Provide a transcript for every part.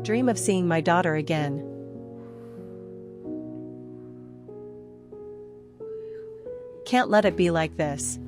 dream of seeing my daughter again. Can't let it be like this.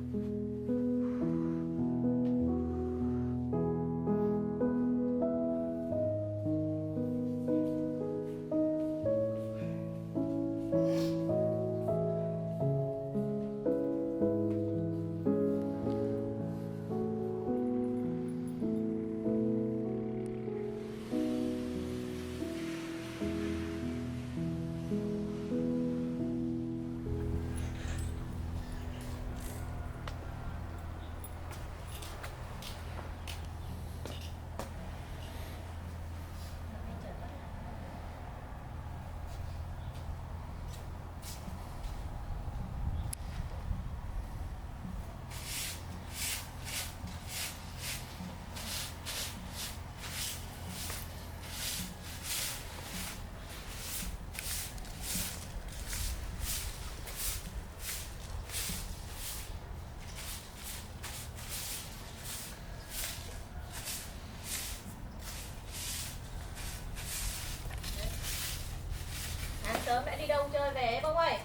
Sớm đã đi đâu chơi về bông ơi?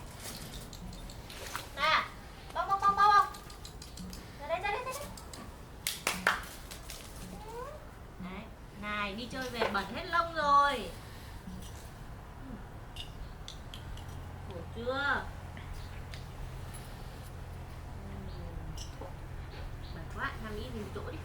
À, bông bông bông bông bông. Ra đây. Đấy, này đi chơi về bẩn hết lông rồi. Khổ chưa? Bẩn quá, nằm đi tìm chỗ đi.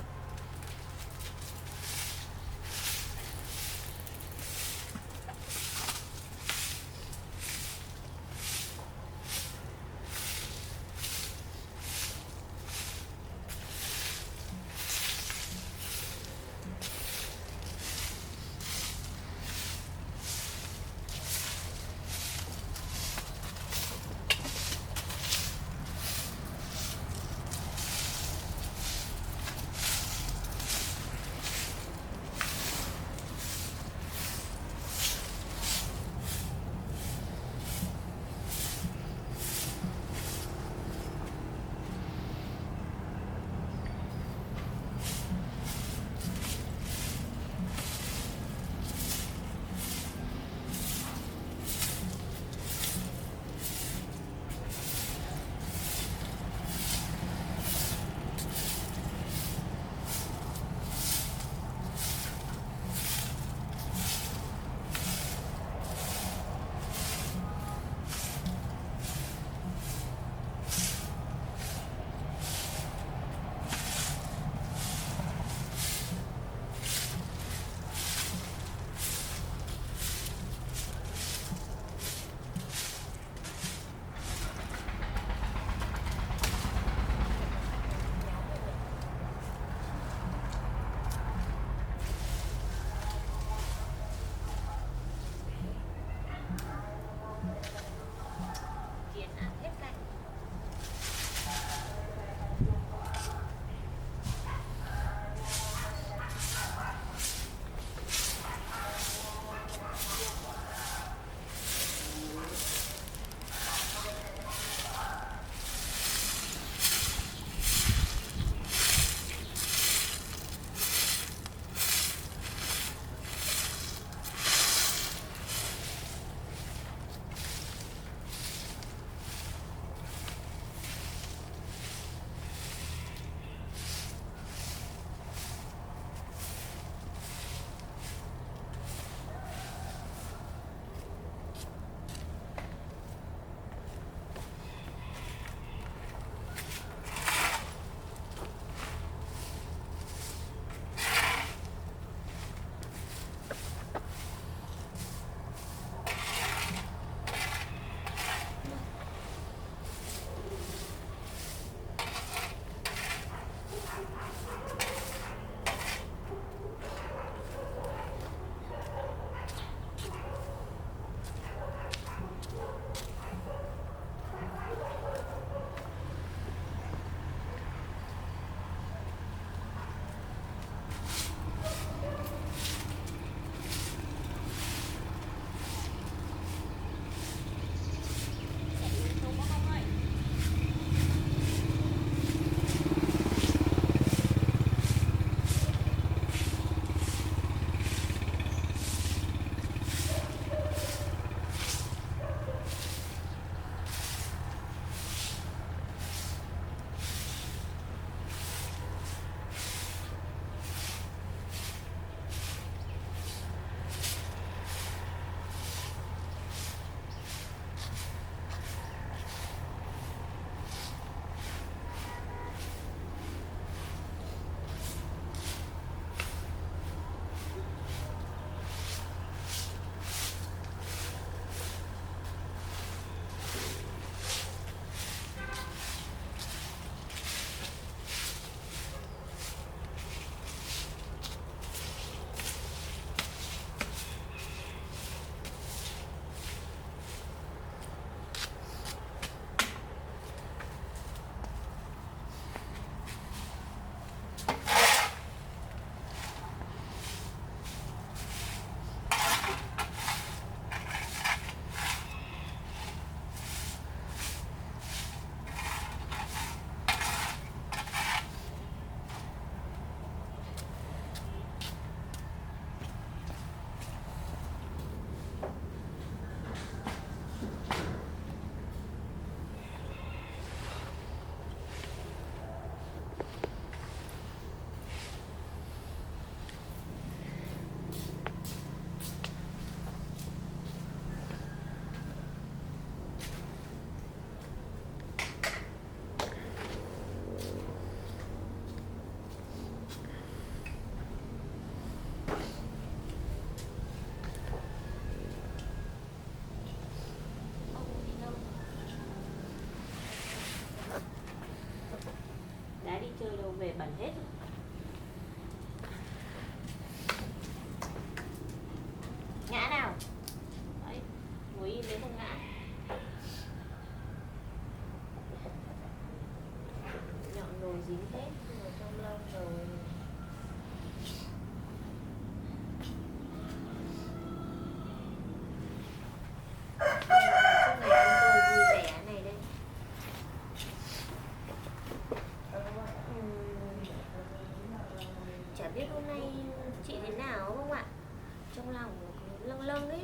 Trong lòng nó cứ lâng lâng ấy,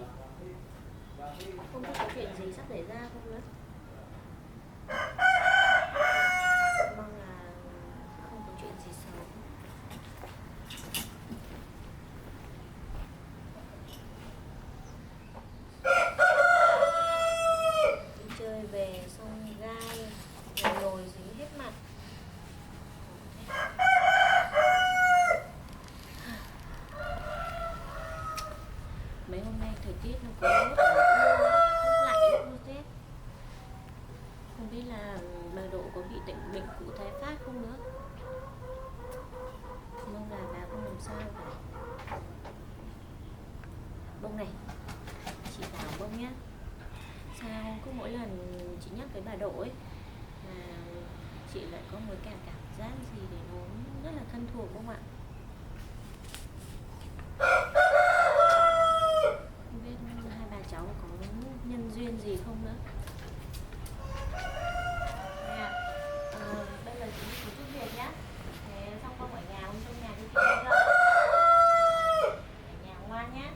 không biết có chuyện gì sắp xảy ra không nữa. Mong là không có chuyện gì xấu. Đi chơi về xong gai rồi nồi dính hết mặt. Mấy hôm nay thời tiết nó có rất lạnh luôn thế. Không biết là bà Độ có bị bệnh cũ tái phát không nữa. Mong là bà không làm sao cả. Bông này, chị bảo bông nhá. Sao cứ mỗi lần chị nhắc với bà Độ ấy mà chị lại có một cái cảm giác gì để nó rất là thân thuộc không ạ? Không biết hai bà cháu có nhân duyên gì không nữa. Bây giờ chị đi một chút việc nhá. Thế xong không ở nhà, không trong nhà đi chơi chưa? Ở nhà ngoan nhá.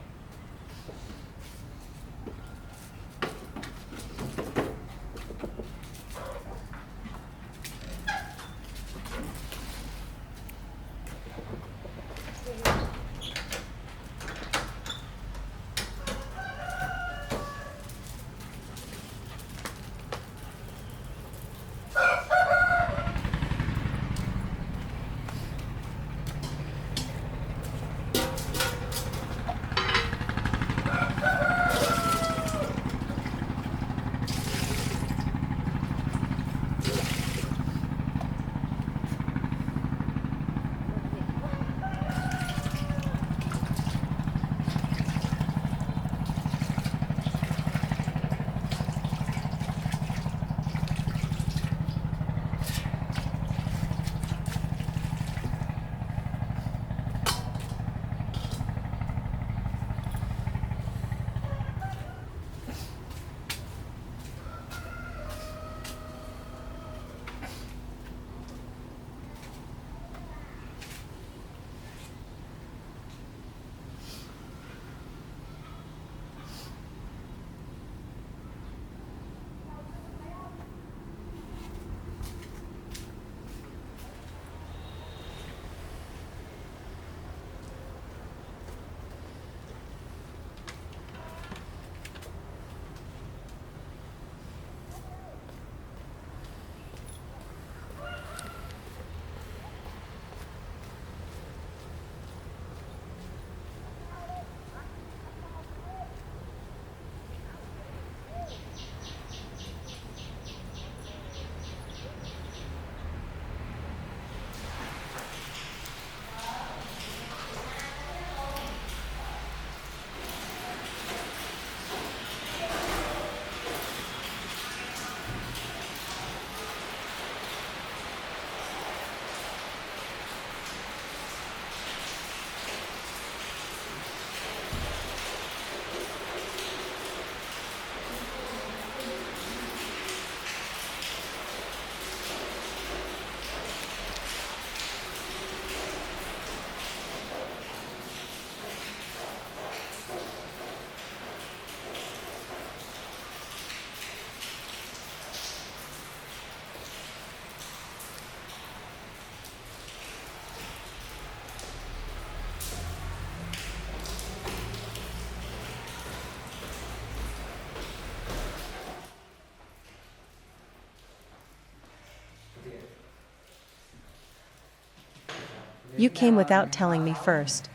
You came without telling me first.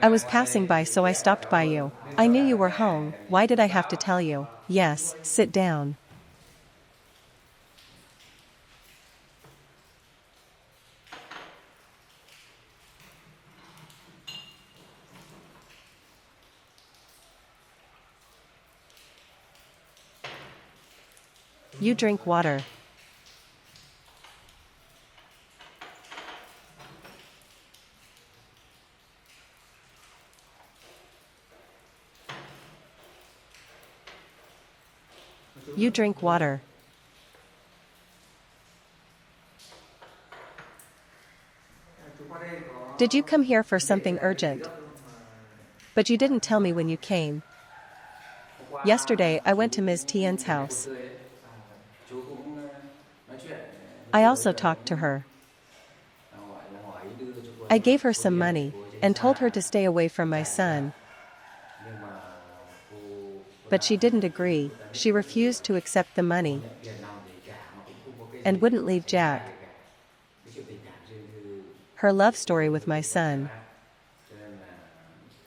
I was passing by, so I stopped by you. I knew you were home. Why did I have to tell you? Yes, sit down. You drink water. You drink water. Did you come here for something urgent? But you didn't tell me when you came. Hôm qua Yesterday I went chú to Ms. Tien's cũng ghé house. cười đấy. Chú cũng nói chuyện I với cô ấy also là talked to cũng her. hỏi đưa cho cô I ấy gave her số some tiền để money, cô ấy tránh and told her xa to stay away from my trải ra. son, Nhưng mà cô but ta she didn't cô agree. ta She nhận refused to accept the cô money, nhận tiền nào để trả mà cũng không có cái and gì wouldn't phải leave tránh xa Jack. gì cả. Cái chuyện tình cảm riêng tư Her love story của with phụ my nữ quan trọng son. lắm. Cho nên là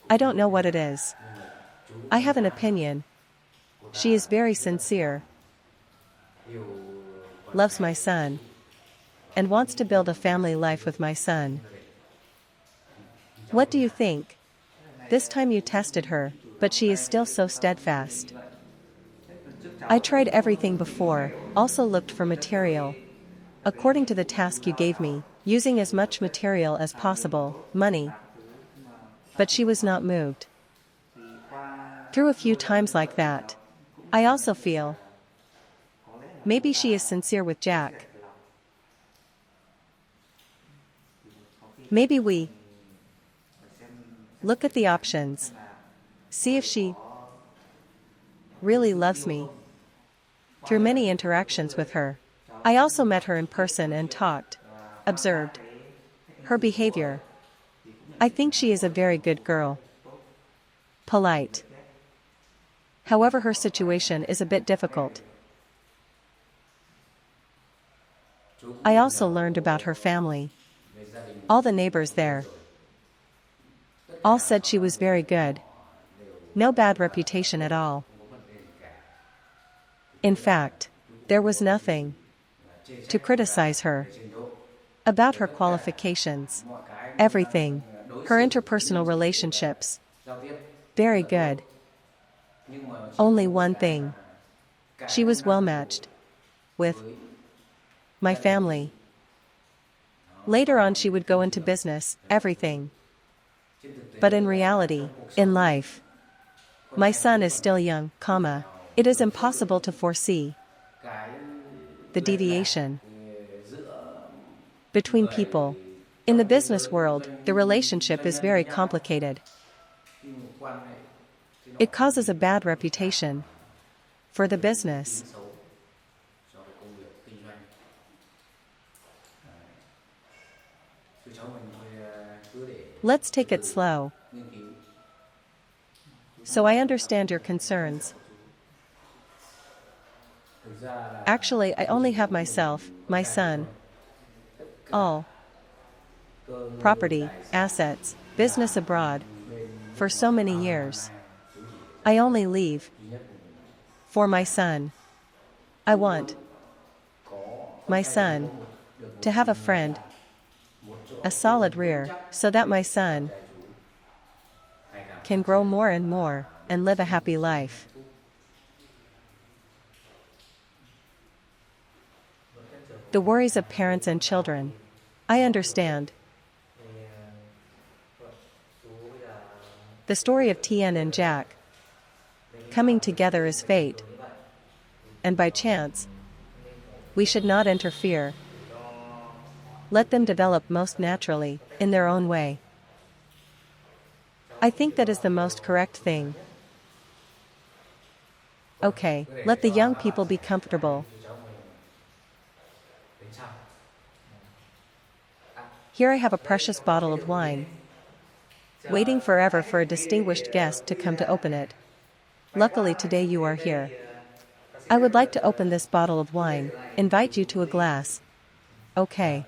I cũng don't không know thể what it nào is. nhưng mà chú cũng I đánh have an giá opinion. cô She ta is very rất là tình sincere, cảm, yêu con loves trai my của chú son, và and wants to cũng build a muốn family xây life dựng with my hạnh phúc son. gia đình. Cháu What có do you nhà think? This time you tested her, but she is still so steadfast. I tried everything before, also looked for material. According to the task you gave me, using as much material as possible, money. But she was not moved. Through a few times like that, I also feel maybe she is sincere with Jack. Maybe we look at the options, see if she really loves me. Through many interactions with her, I also met her in person and talked, observed her behavior. I think she is a very good girl. Polite. However, her situation is a bit difficult. chú cũng I tìm also hiểu learned about her family, về gia đình all the neighbors chị ấy there. rồi. Tất All cả said she was very good. đều No bad reputation at all. không có vấn đề gì cả. In fact, there was nothing Là chê to trách cô ta criticize her về trình độ. about Rồi her tất cả qualifications, mọi cái everything, đối her xử, interpersonal ứng xử, relationships. giao tiếp Very rất là tốt. good. Nhưng mà chỉ Only có một one cái thing. là cái She was năng well của matched with với my gia đình family. nó Later on, còn she would chưa go into chưa. business, everything. Trên thực tế But in là reality, trong cuộc in sống, life, con my trai son cũng is còn still young, không thể comma. nào It is lường trước impossible được to foresee cái the lệch lạc deviation giữa between người people. In trong the cái business giới world, the relationship doanh is nhân với very nhau complicated. khi mà quan hệ thì nó It ảnh causes a hưởng bad đến tình cảm reputation for the gây uy business. tín xấu cho cái công việc kinh doanh. Đấy. Chứ cháu mình thôi cứ để Let's take từ it từ slow. nghiên cứu. So I understand your concerns. Thực ra là Actually, I chú only chỉ have có mình myself, con my trai son, thôi. Tất cả all cơ ngơi, property, tài sản assets, business là abroad. bên For nước so ngoài many bao nhiêu năm years, nay chú chỉ I dành only leave duy nhất một mình. for my son. I Chú want muốn có con my trai chú son có được một to have a người friend, bạn, một chỗ a dựa solid vững rear, chắc so that để my con son trai chú ngày càng can phát grow triển more and và more được and live a sống happy cuộc sống life. hạnh phúc. The worries of parents and children. I understand. The story of Tien and Jack. Coming together is fate. And by chance, we should not interfere. Let them develop most naturally, in their own way. I think that is the most correct thing. Okay, Cứ để let the cho young các bạn people be trẻ comfortable. cho cháu mình đến sau. Here I have a precious bottle of wine, waiting forever for a distinguished guest to come to open it. Luckily today you are here. I would like to open this bottle of wine, invite you to a glass. Okay.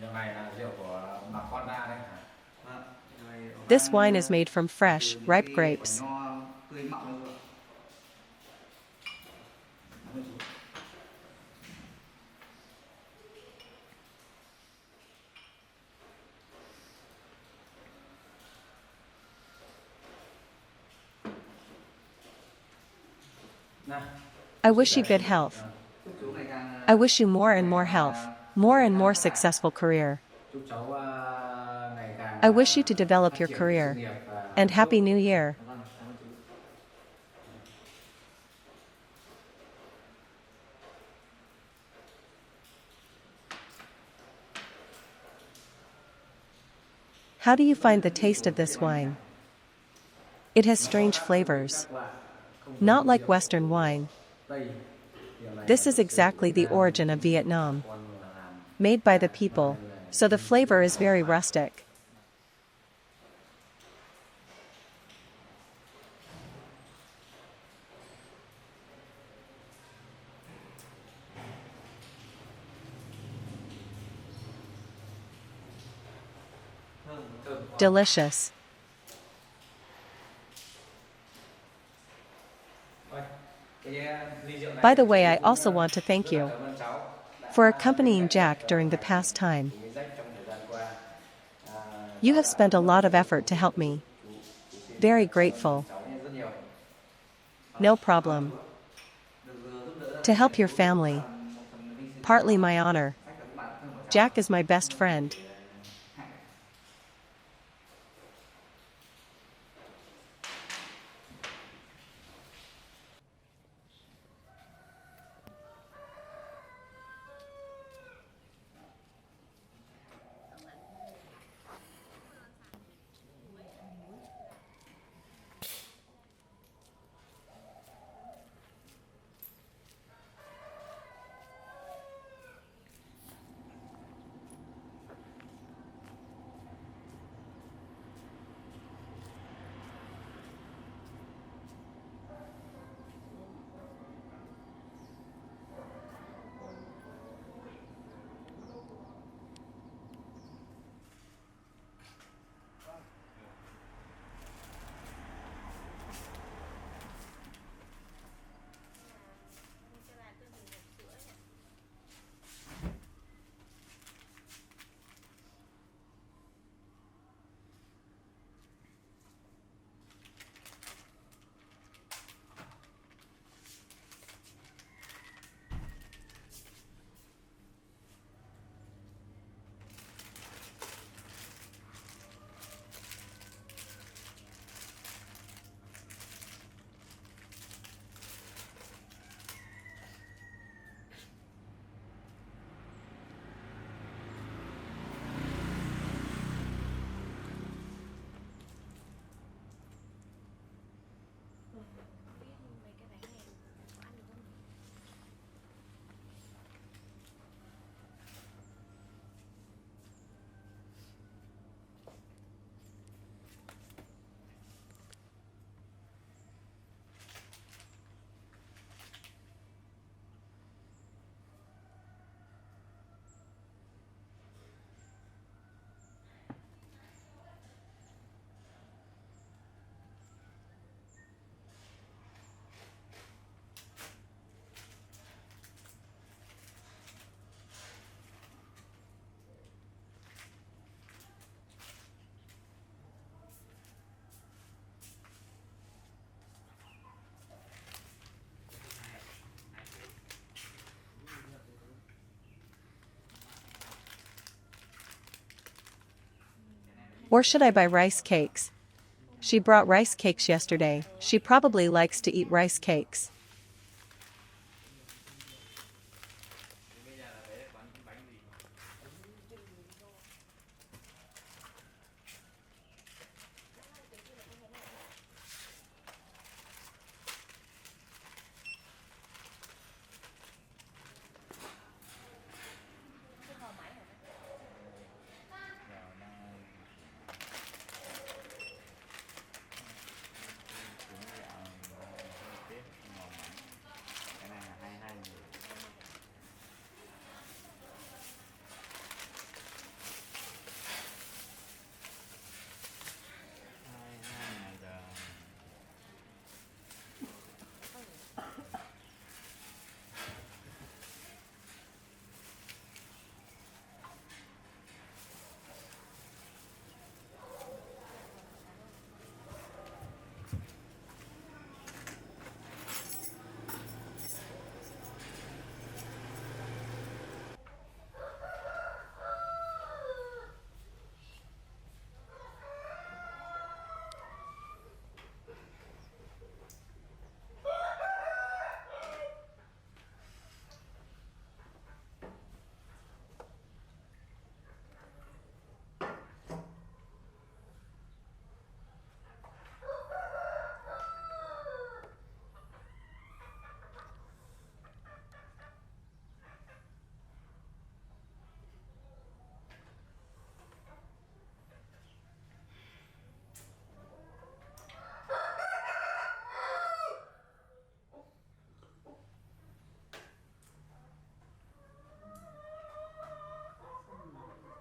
Rượu này là rượu của bà con ta đấy hả? This wine is made from fresh, ripe grapes. Nào, I wish you good health. I wish you more and more health, more and more successful career. chúc cháu I wish you to develop your career. And Happy New Year. How do you find the taste of this wine? It has strange flavors. Not like Western wine. This is exactly the origin of Vietnam. Made by the people, so the flavor is very rustic. Delicious. By the way, I also want to thank you for accompanying Jack during the past time. You have spent a lot of effort to help me. Very grateful. No problem. To help your family. Partly my honor. Jack is my best friend. Or should I buy rice cakes? She brought rice cakes yesterday. She probably likes to eat rice cakes.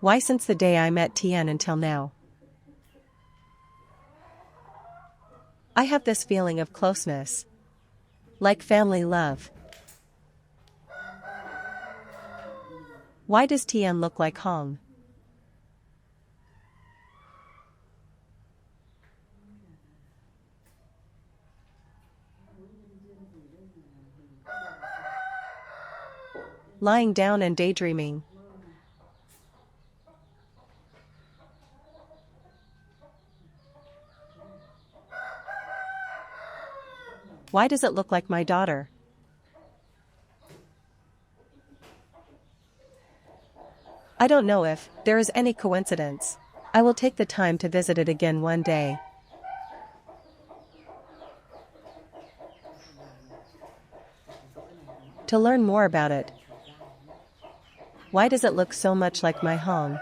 Why since the day I met Tien until now? I have this feeling of closeness. Like family love. Why does Tien look like Hong? Lying down and daydreaming. Why does it look like my daughter? I don't know if there is any coincidence. I will take the time to visit it again one day. To learn more about it. Why does it look so much like my Hong?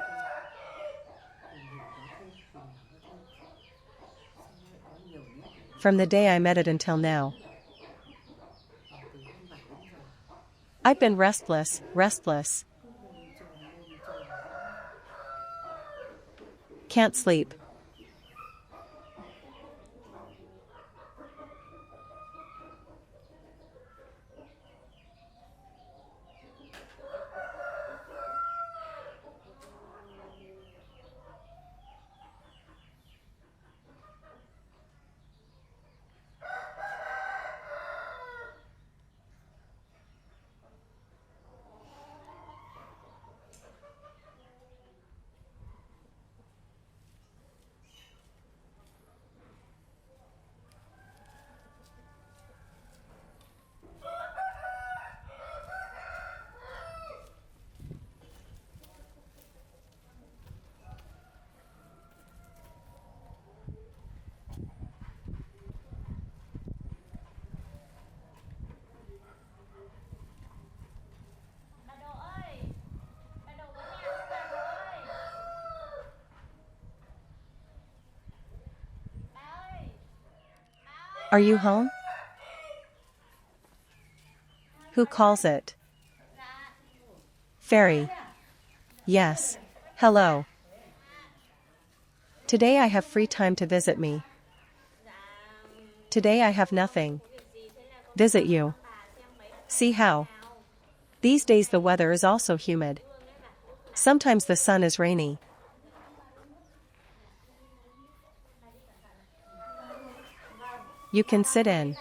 From the day I met it until now. I've been restless. Can't sleep. Are you home? Who calls it? Fairy. Yes. Hello. Today I have free time to visit me. Today I have nothing. Visit you. See how? These days the weather is also humid. Sometimes the sun is rainy. You can sit in.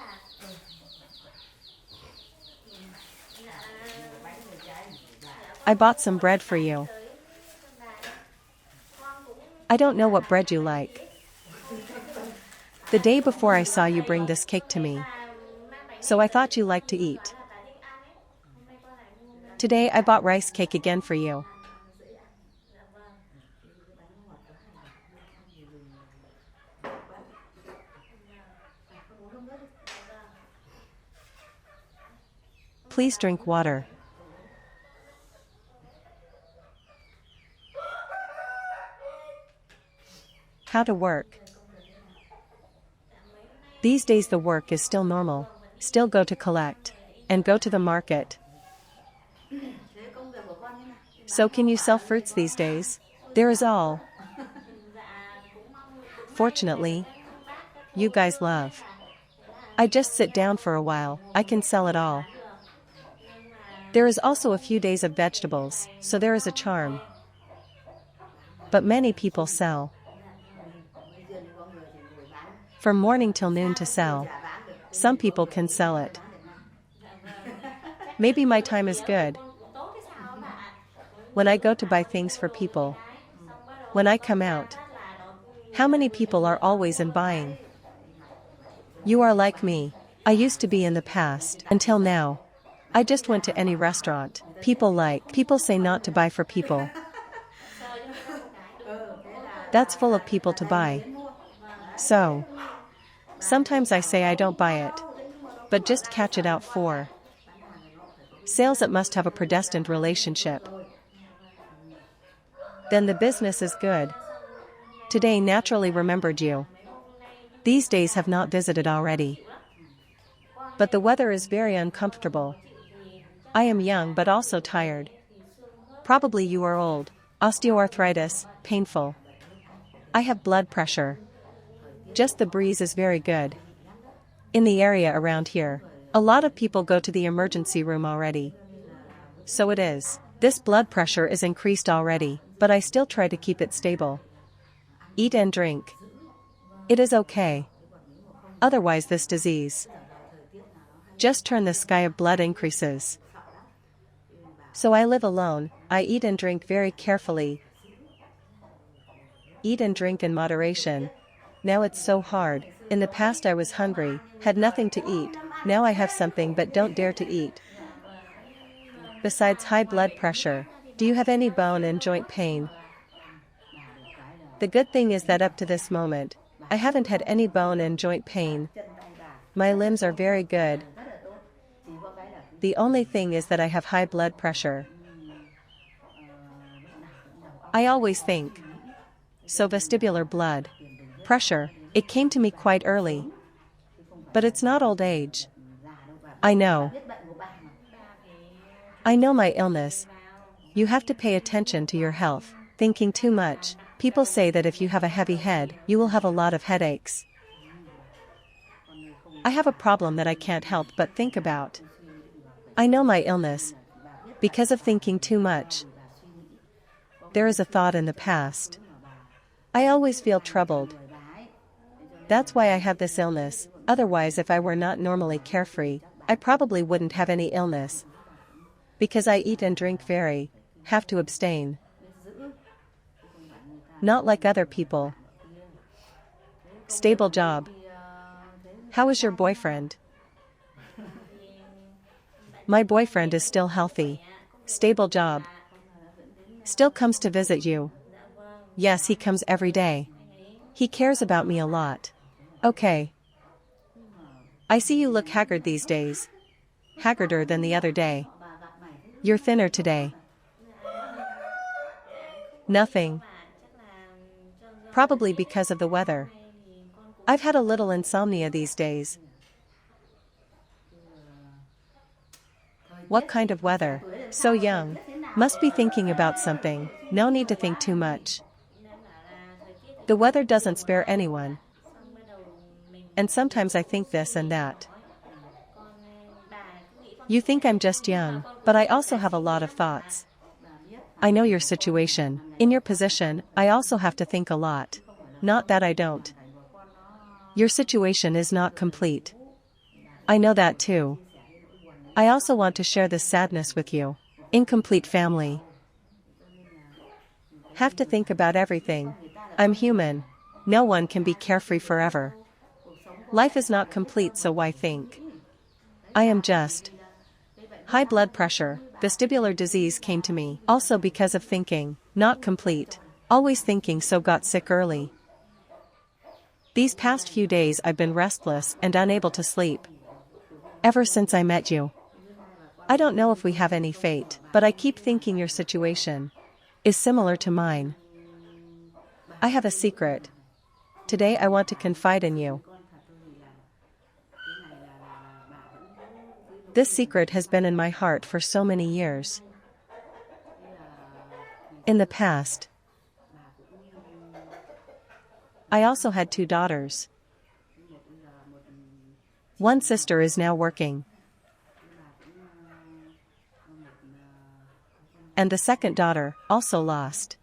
I bought some bread for you. I don't know what bread you like. The day before I saw you bring this cake to me. So I thought you liked to eat. Today I bought rice cake again for you. Please drink water. How to work. These days the work is still normal. Still go to collect. And go to the market. So can you sell fruits these days? There is all. Fortunately, you guys love. I just sit down for a while, I can sell it all. There is also a few days of vegetables, so there is a charm. But many people sell. From morning till noon to sell. Some people can sell it. Maybe my time is good. When I go to buy things for people. When I come out. How many people are always in buying? You are like me. I used to be in the past, until now. I just went to any restaurant. People say not to buy for people. That's full of people to buy. So, sometimes I say I don't buy it. But just catch it out for. Sales it must have a predestined relationship. Then the business is good. Today naturally remembered you. These days have not visited already. But the weather is very uncomfortable. I am young but also tired. Probably you are old. Osteoarthritis, painful. I have blood pressure. Just the breeze is very good. In the area around here, a lot of people go to the emergency room already. So it is. This blood pressure is increased already, but I still try to keep it stable. Eat and drink. It is okay. Otherwise this disease just turn the sky of blood increases. So I live alone, I eat and drink very carefully. Eat and drink in moderation. Now it's so hard. In the past I was hungry, had nothing to eat. Now I have something but don't dare to eat. Besides high blood pressure, do you have any bone and joint pain? The good thing is that up to this moment, I haven't had any bone and joint pain. My limbs are very good. The only thing is that I have high blood pressure. I always think. So vestibular blood pressure, it came to me quite early. But it's not old age. I know. I know my illness. You have to pay attention to your health. Thinking too much. People say that if you have a heavy head, you will have a lot of headaches. I have a problem that I can't help but think about. I know my illness. Because of thinking too much. There is a thought in the past. I always feel troubled. That's why I have this illness. Otherwise, if I were not normally carefree, I probably wouldn't have any illness. Because I eat and drink have to abstain. Not like other people. Stable job. How is your boyfriend? My boyfriend is still healthy. Stable job. Still comes to visit you. Yes, he comes every day. He cares about me a lot. Okay. I see you look haggard these days. Haggarder than the other day. You're thinner today. Nothing. Probably because of the weather. I've had a little insomnia these days. What kind of weather? So young. Must be thinking about something. No need to think too much. The weather doesn't spare anyone. And sometimes I think this and that. You think I'm just young, but I also have a lot of thoughts. I know your situation. In your position, I also have to think a lot. Not that I don't. Your situation is not complete. I know that too. I also want to share this sadness with you. Incomplete family. Have to think about everything. I'm human. No one can be carefree forever. Life is not complete, so why think? I am just. High blood pressure, vestibular disease came to me. Also because of thinking, not complete. Always thinking, so got sick early. These past few days I've been restless and unable to sleep. Ever since I met you. I don't know if we have any fate, but I keep thinking your situation is similar to mine. I have a secret. Today I want to confide in you. This secret has been in my heart for so many years. In the past, I also had 2 daughters. One sister is now working. And the second daughter, also lost.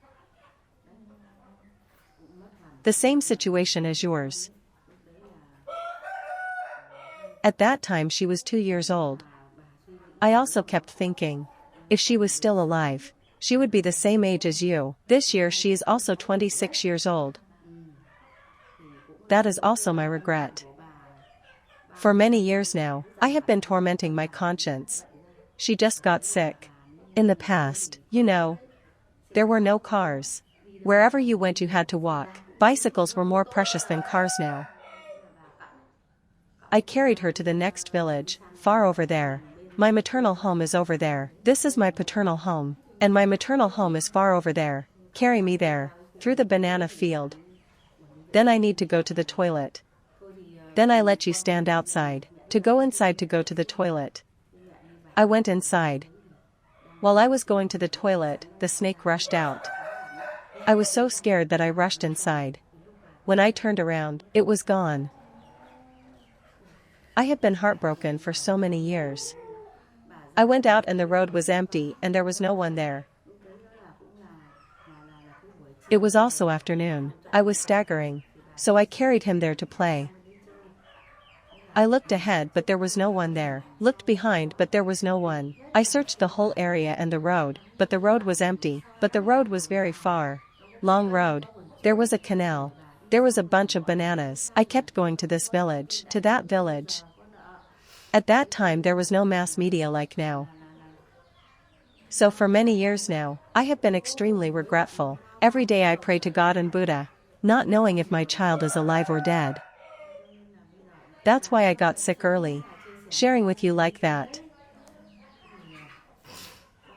The same situation as yours. At that time she was 2 years old. I also kept thinking, if she was still alive, she would be the same age as you. This year she is also 26 years old. That is also my regret. For many years now, I have been tormenting my conscience. She just got sick. In the past, you know, there were no cars. Wherever you went you had to walk. Bicycles were more precious than cars now. I carried her to the next village, far over there. My maternal home is over there. This is my paternal home, and my maternal home is far over there. Carry me there, through the banana field. Then I need to go to the toilet. Then I let you stand outside, to go inside to go to the toilet. I went inside. While I was going to the toilet, the snake rushed out. I was so scared that I rushed inside. When I turned around, it was gone. I had been heartbroken for so many years. I went out and the road was empty and there was no one there. It was also afternoon. I was staggering, so I carried him there to play. I looked ahead but there was no one there, looked behind but there was no one. I searched the whole area and the road, but the road was empty, but the road was very far. Long road. There was a canal. There was a bunch of bananas. I kept going to this village, to that village. At that time there was no mass media like now. So for many years now, I have been extremely regretful. Every day I pray to God and Buddha, not knowing if my child is alive or dead. That's why I got sick early. Sharing with you like that.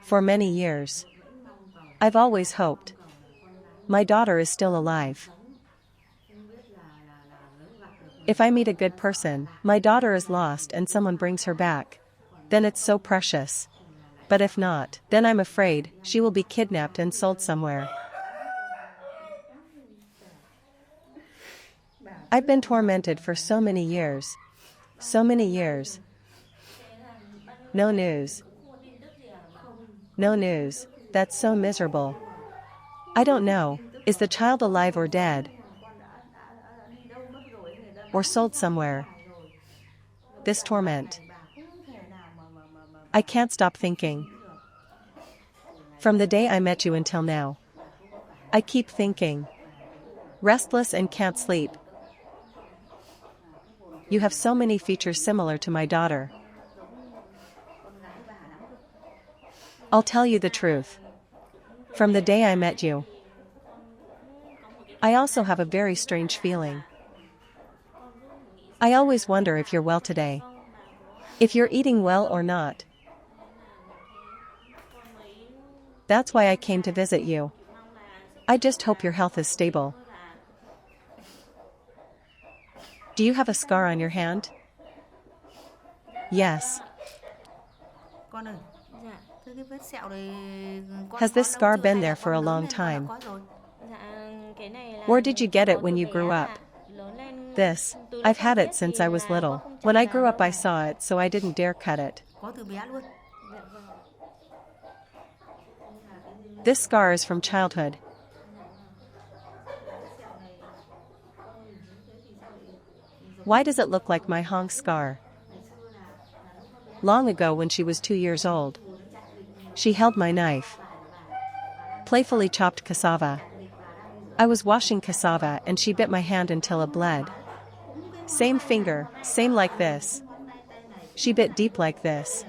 For many years, I've always hoped my daughter is still alive. If I meet a good person, my daughter is lost and someone brings her back, then it's so precious. But if not, then I'm afraid she will be kidnapped and sold somewhere. I've been tormented for so many years. So many years. No news. No news. That's so miserable. I don't know, is the child alive or dead? Or sold somewhere? This torment. I can't stop thinking. From the day I met you until now, I keep thinking. Restless and can't sleep. You have so many features similar to my daughter. I'll tell you the truth. From the day I met you, I also have a very strange feeling. I always wonder if you're well today. If you're eating well or not. That's why I came to visit you. I just hope your health is stable. Do you have a scar on your hand? Yes. Has this scar been there for a long time? Where did you get it when you grew up? This. I've had it since I was little. When I grew up I saw it, so I didn't dare cut it. This scar is from childhood. Why does it look like my Hong scar? Long ago when she was 2 years old, she held my knife. Playfully chopped cassava. I was washing cassava and she bit my hand until it bled. Same finger, same like this. She bit deep like this.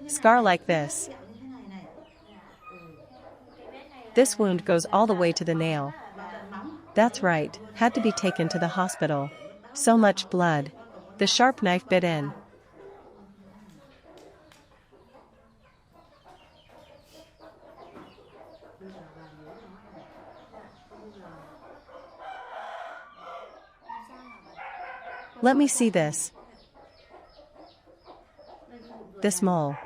Scar like this. This wound goes all the way to the nail. That's right, had to be taken to the hospital. So much blood. The sharp knife bit in. Let me see this. This mole.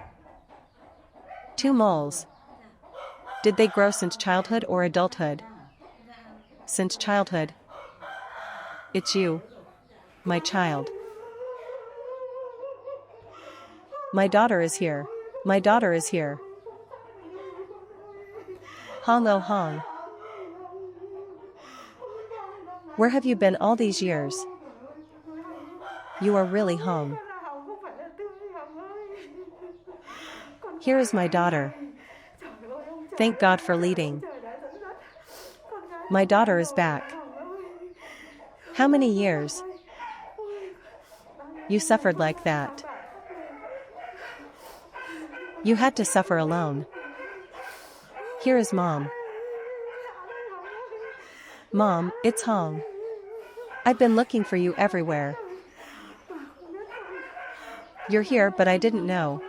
2 moles. Did they grow since childhood or adulthood? Since childhood. It's you. My child. My daughter is here. My daughter is here. Hong oh Hong. Where have you been all these years? You are really home. Here is my daughter. Thank God for leading. My daughter is back. How many years? You suffered like that. You had to suffer alone. Here is Mom. Mom, it's Hong. I've been looking for you everywhere. You're here, but I didn't know.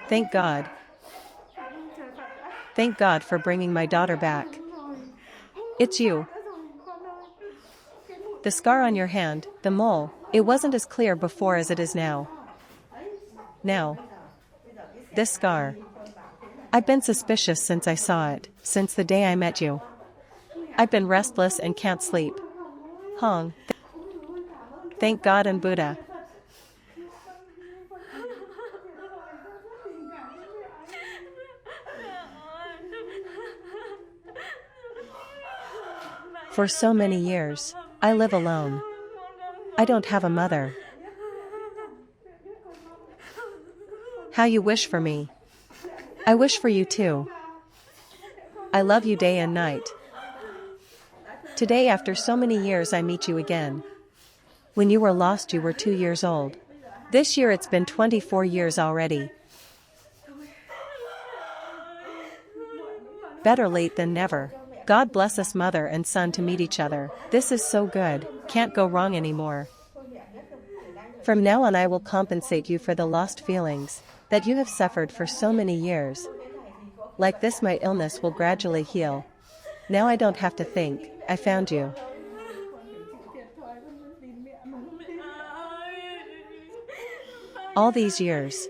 Thank God. Thank God for bringing my daughter back. It's you. The scar on your hand, the mole, it wasn't as clear before as it is now. Now. This scar. I've been suspicious since I saw it, since the day I met you. I've been restless and can't sleep. Hong. Thank God and Buddha. For so many years, I live alone. I don't have a mother. How you wish for me. I wish for you too. I love you day and night. Today, after so many years, I meet you again. When you were lost, you were 2 years old. This year it's been 24 years already. Better late than never. God bless us, mother and son, to meet each other. This is so good, can't go wrong anymore. From now on I will compensate you for the lost feelings that you have suffered for so many years. Like this, my illness will gradually heal. Now I don't have to think, I found you. All these years,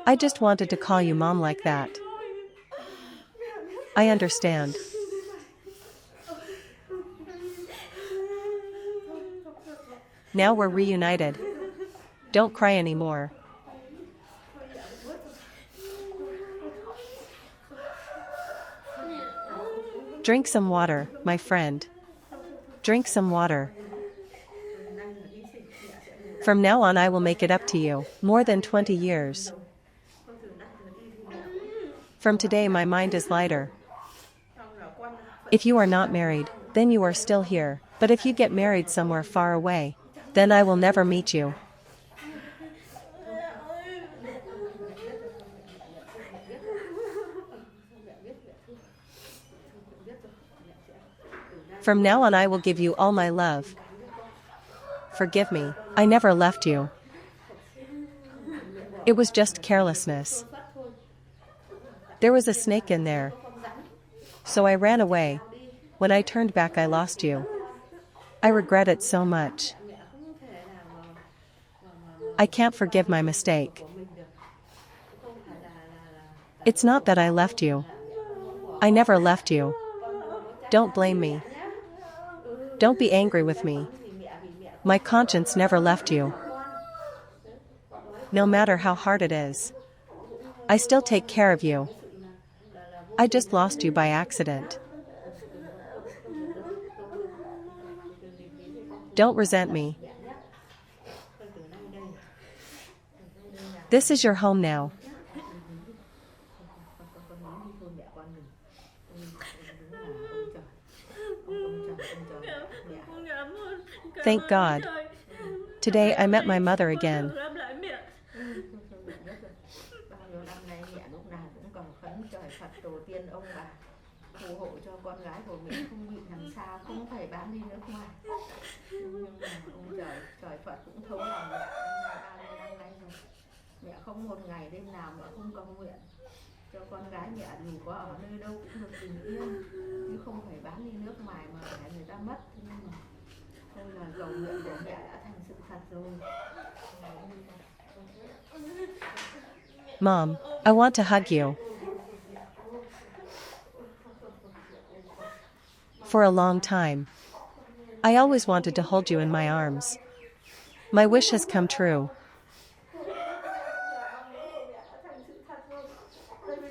I just wanted to call you mom like that. I understand. Now we're reunited. Don't cry anymore. Drink some water, my friend. Drink some water. From now on I will make it up to you. More than 20 years. From today my mind is lighter. If you are not married, then you are still here. But if you get married somewhere far away, then I will never meet you. From now on I will give you all my love. Forgive me, I never left you. It was just carelessness. There was a snake in there. So I ran away. When I turned back I lost you. I regret it so much. I can't forgive my mistake. It's not that I left you. I never left you. Don't blame me. Don't be angry with me. My conscience never left you. No matter how hard it is, I still take care of you. I just lost you by accident. Don't resent me. This is your home now. Thank God. Today I met my mother again. Mẹ không một ngày đêm nào mẹ không cầu nguyện cho con gái mẹ, dù có ở nơi đâu cũng được bình yên, chứ không phải bán đi nước ngoài mà để người ta mất. Nhưng mà thôi là cầu nguyện của mẹ đã thành sự thật rồi. Mom, I want to hug you. For a long time, I always wanted to hold you in my arms. My wish has come true.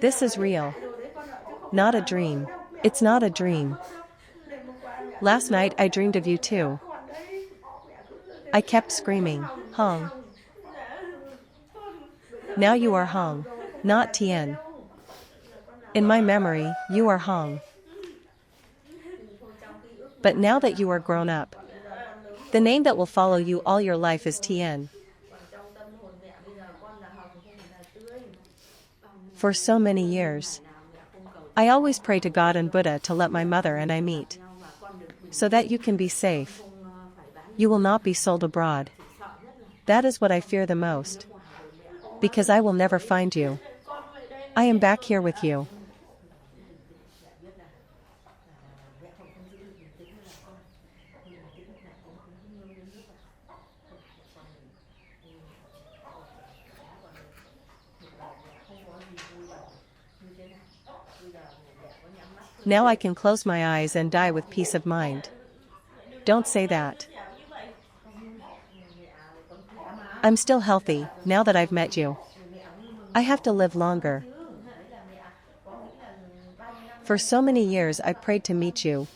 This is real. Not a dream. It's not a dream. Last night I dreamed of you too. I kept screaming, Hong. Now you are Hong, not Tien. In my memory, you are Hong. But now that you are grown up, the name that will follow you all your life is Tien. For so many years, I always pray to God and Buddha to let my mother and I meet, so that you can be safe. You will not be sold abroad. That is what I fear the most, because I will never find you. I am back here with you. Now I can close my eyes and die with peace of mind. Don't say that. I'm still healthy, now that I've met you. I have to live longer. For so many years I prayed to meet you.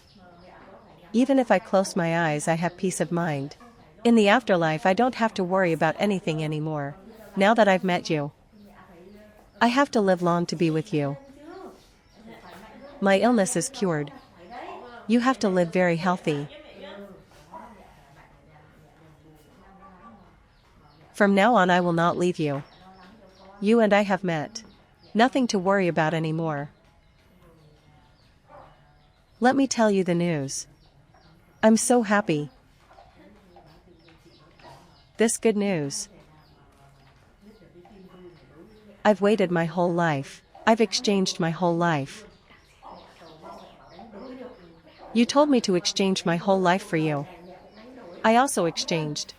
Even if I close my eyes, I have peace of mind. In the afterlife, I don't have to worry about anything anymore. Now that I've met you, I have to live long to be with you. My illness is cured. You have to live very healthy. From now on, I will not leave you. You and I have met. Nothing to worry about anymore. Let me tell you the news. I'm so happy. This good news. I've waited my whole life. I've exchanged my whole life. You told me to exchange my whole life for you. I also exchanged.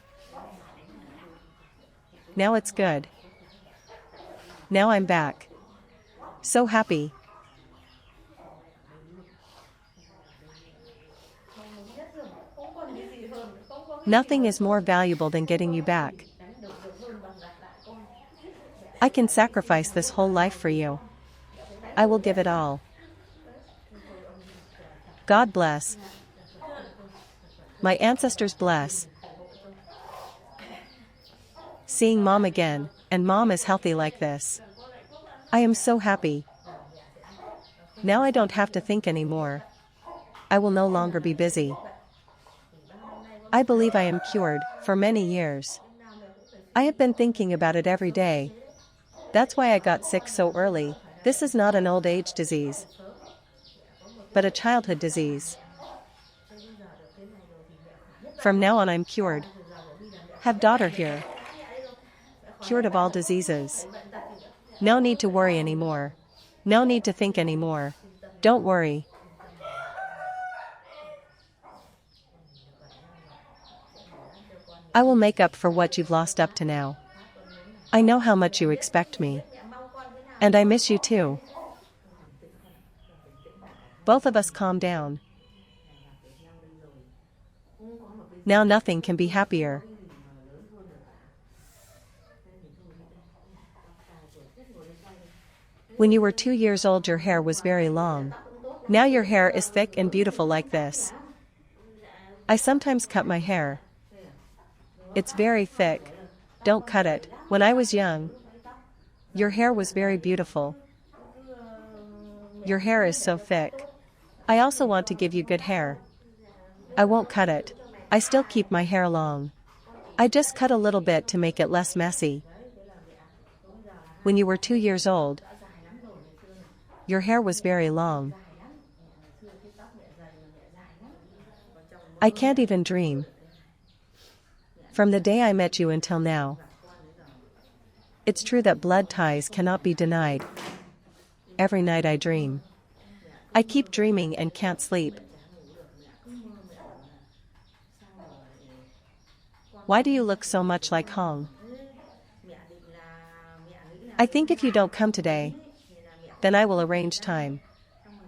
Now it's good. Now I'm back. So happy. Nothing is more valuable than getting you back. I can sacrifice this whole life for you. I will give it all. God bless. My ancestors bless. Seeing Mom again, and Mom is healthy like this. I am so happy. Now I don't have to think anymore. I will no longer be busy. I believe I am cured, for many years. I have been thinking about it every day. That's why I got sick so early. This is not an old age disease, but a childhood disease. From now on I'm cured. Have daughter here. Cured of all diseases. No need to worry anymore. No need to think anymore. Don't worry. I will make up for what you've lost up to now. I know how much you expect me. And I miss you too. Both of us calm down. Now nothing can be happier. When you were 2 years old, your hair was very long. Now your hair is thick and beautiful like this. I sometimes cut my hair. It's very thick. Don't cut it. When I was young, your hair was very beautiful. Your hair is so thick. I also want to give you good hair. I won't cut it. I still keep my hair long. I just cut a little bit to make it less messy. When you were 2 years old, your hair was very long. I can't even dream. From the day I met you until now. It's true that blood ties cannot be denied. Every night I dream. I keep dreaming and can't sleep. Why do you look so much like Hong? I think if you don't come today, then I will arrange time.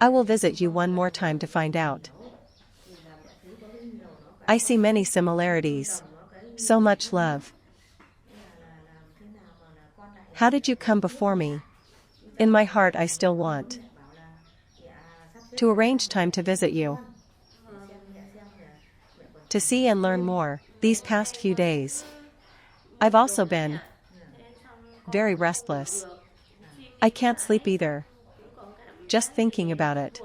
I will visit you one more time to find out. I see many similarities. So much love. How did you come before me? In my heart I still want to arrange time to visit you. To see and learn more, these past few days. I've also been very restless. I can't sleep either. Just thinking about it.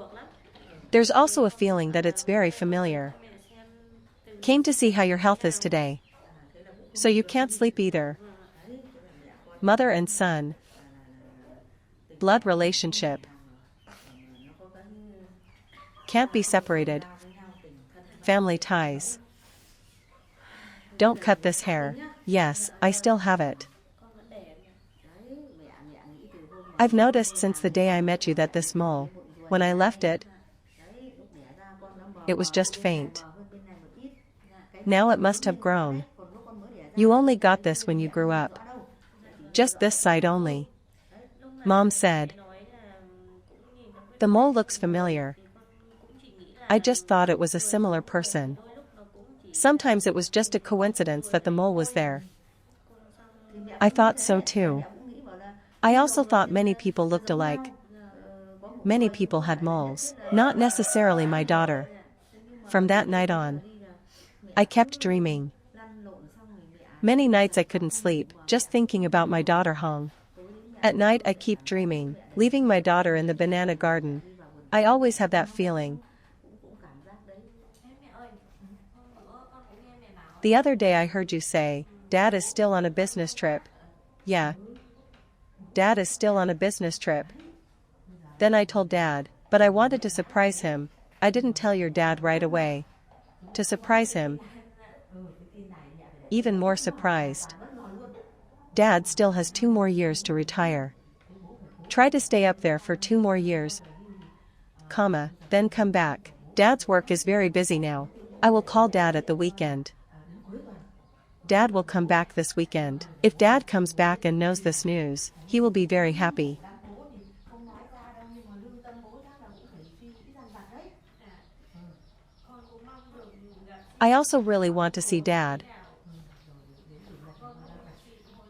There's also a feeling that it's very familiar. Came to see how your health is today. So you can't sleep either. Mother and son. Blood relationship. Can't be separated. Family ties. Don't cut this hair. Yes, I still have it. I've noticed since the day I met you that this mole, when I left it, it was just faint. Now it must have grown. You only got this when you grew up. Just this side only. Mom said. The mole looks familiar. I just thought it was a similar person. đôi lúc nó cũng chỉ Sometimes it was just a coincidence that the mole was there. Thì mẹ I cũng thought thế, so mẹ too. cũng nghĩ bảo là I đi also đồng thought thì many là people looked giống alike. nhau. Có một Many người thì people có had vẻ là nhất moles, thiết là not necessarily my daughter. thế nhưng mà From that từ night bây giờ on, đi là mẹ I kept cứ dreaming. lăn lộn xong rồi mẹ Many nights I dằn vặt couldn't không sleep, ngủ vào just mẹ thinking about my daughter Hong. tối đến nhà At night cứ I mẹ keep dằn vặt dreaming, mẹ để leaving my daughter in the banana garden. đi vào vườn I cây always have that nó feeling. cũng cảm giác đấy. Mẹ ơi, hôm bữa con cũng nghe mẹ bảo The other day I heard you say, Dad is still on a business trip. Yeah. Dad is still on a business trip. Then I told Dad, but I wanted to surprise him. I didn't tell your dad right away. To surprise him. Even more surprised. Dad still has 2 more years to retire. Try to stay up there for 2 more years, then come back. Dad's work is very busy now. I will call Dad at the weekend. Dad will come back this weekend. If Dad comes back and knows this news, he will be very happy. Bố thì không nói ra đâu nhưng mà lương tâm bố chắc là cũng phải suy nghĩ dằn vặt đấy. con cũng mong được gặp I also really want to see Dad.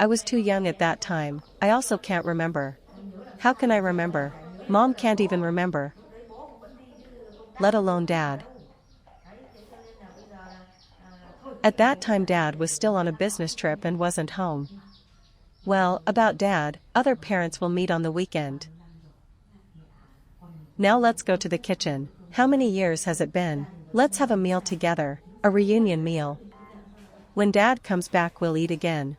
I was too young at that time. I also can't remember. How can I remember? Mom can't even remember. Let alone Dad. At that time Dad was still on a business trip and wasn't home. Well, about Dad, other parents will meet on the weekend. Now let's go to the kitchen. How many years has it been? Let's have a meal together, a reunion meal. When Dad comes back we'll eat again.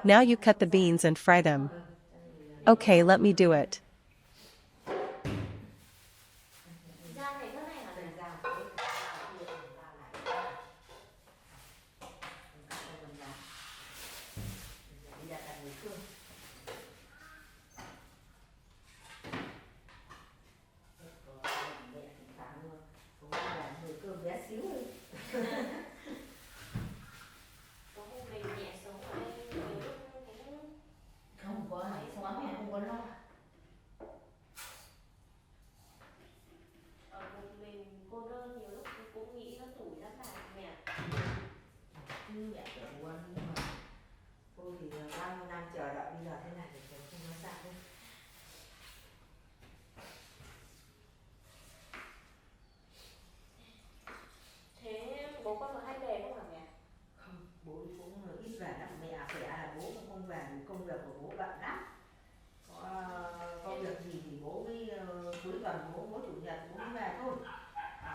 Now you cut the beans and fry them. Okay, let me do it. ra này thế này hả? Có hôm mình nhẹ sống ở đây nhiều lúc cũng Không có hải xóa mẹ không có lo. ở một mình cô đơn nhiều lúc cũng nghĩ nó tủi lắm bà mẹ. Chứ mẹ kiểu buồn nhưng mà tôi thì bao nhiêu năm chờ đợi bây giờ thế này thì tôi không nói sao đâu. Thế bố con có hay về không hả mẹ? Không, bố cũng ít về lắm. Mẹ khỏe là bố cũng không về vì công việc của bố bận lắm. Có việc gì thì bố mới cuối tuần bố chủ nhật bố mới về thôi.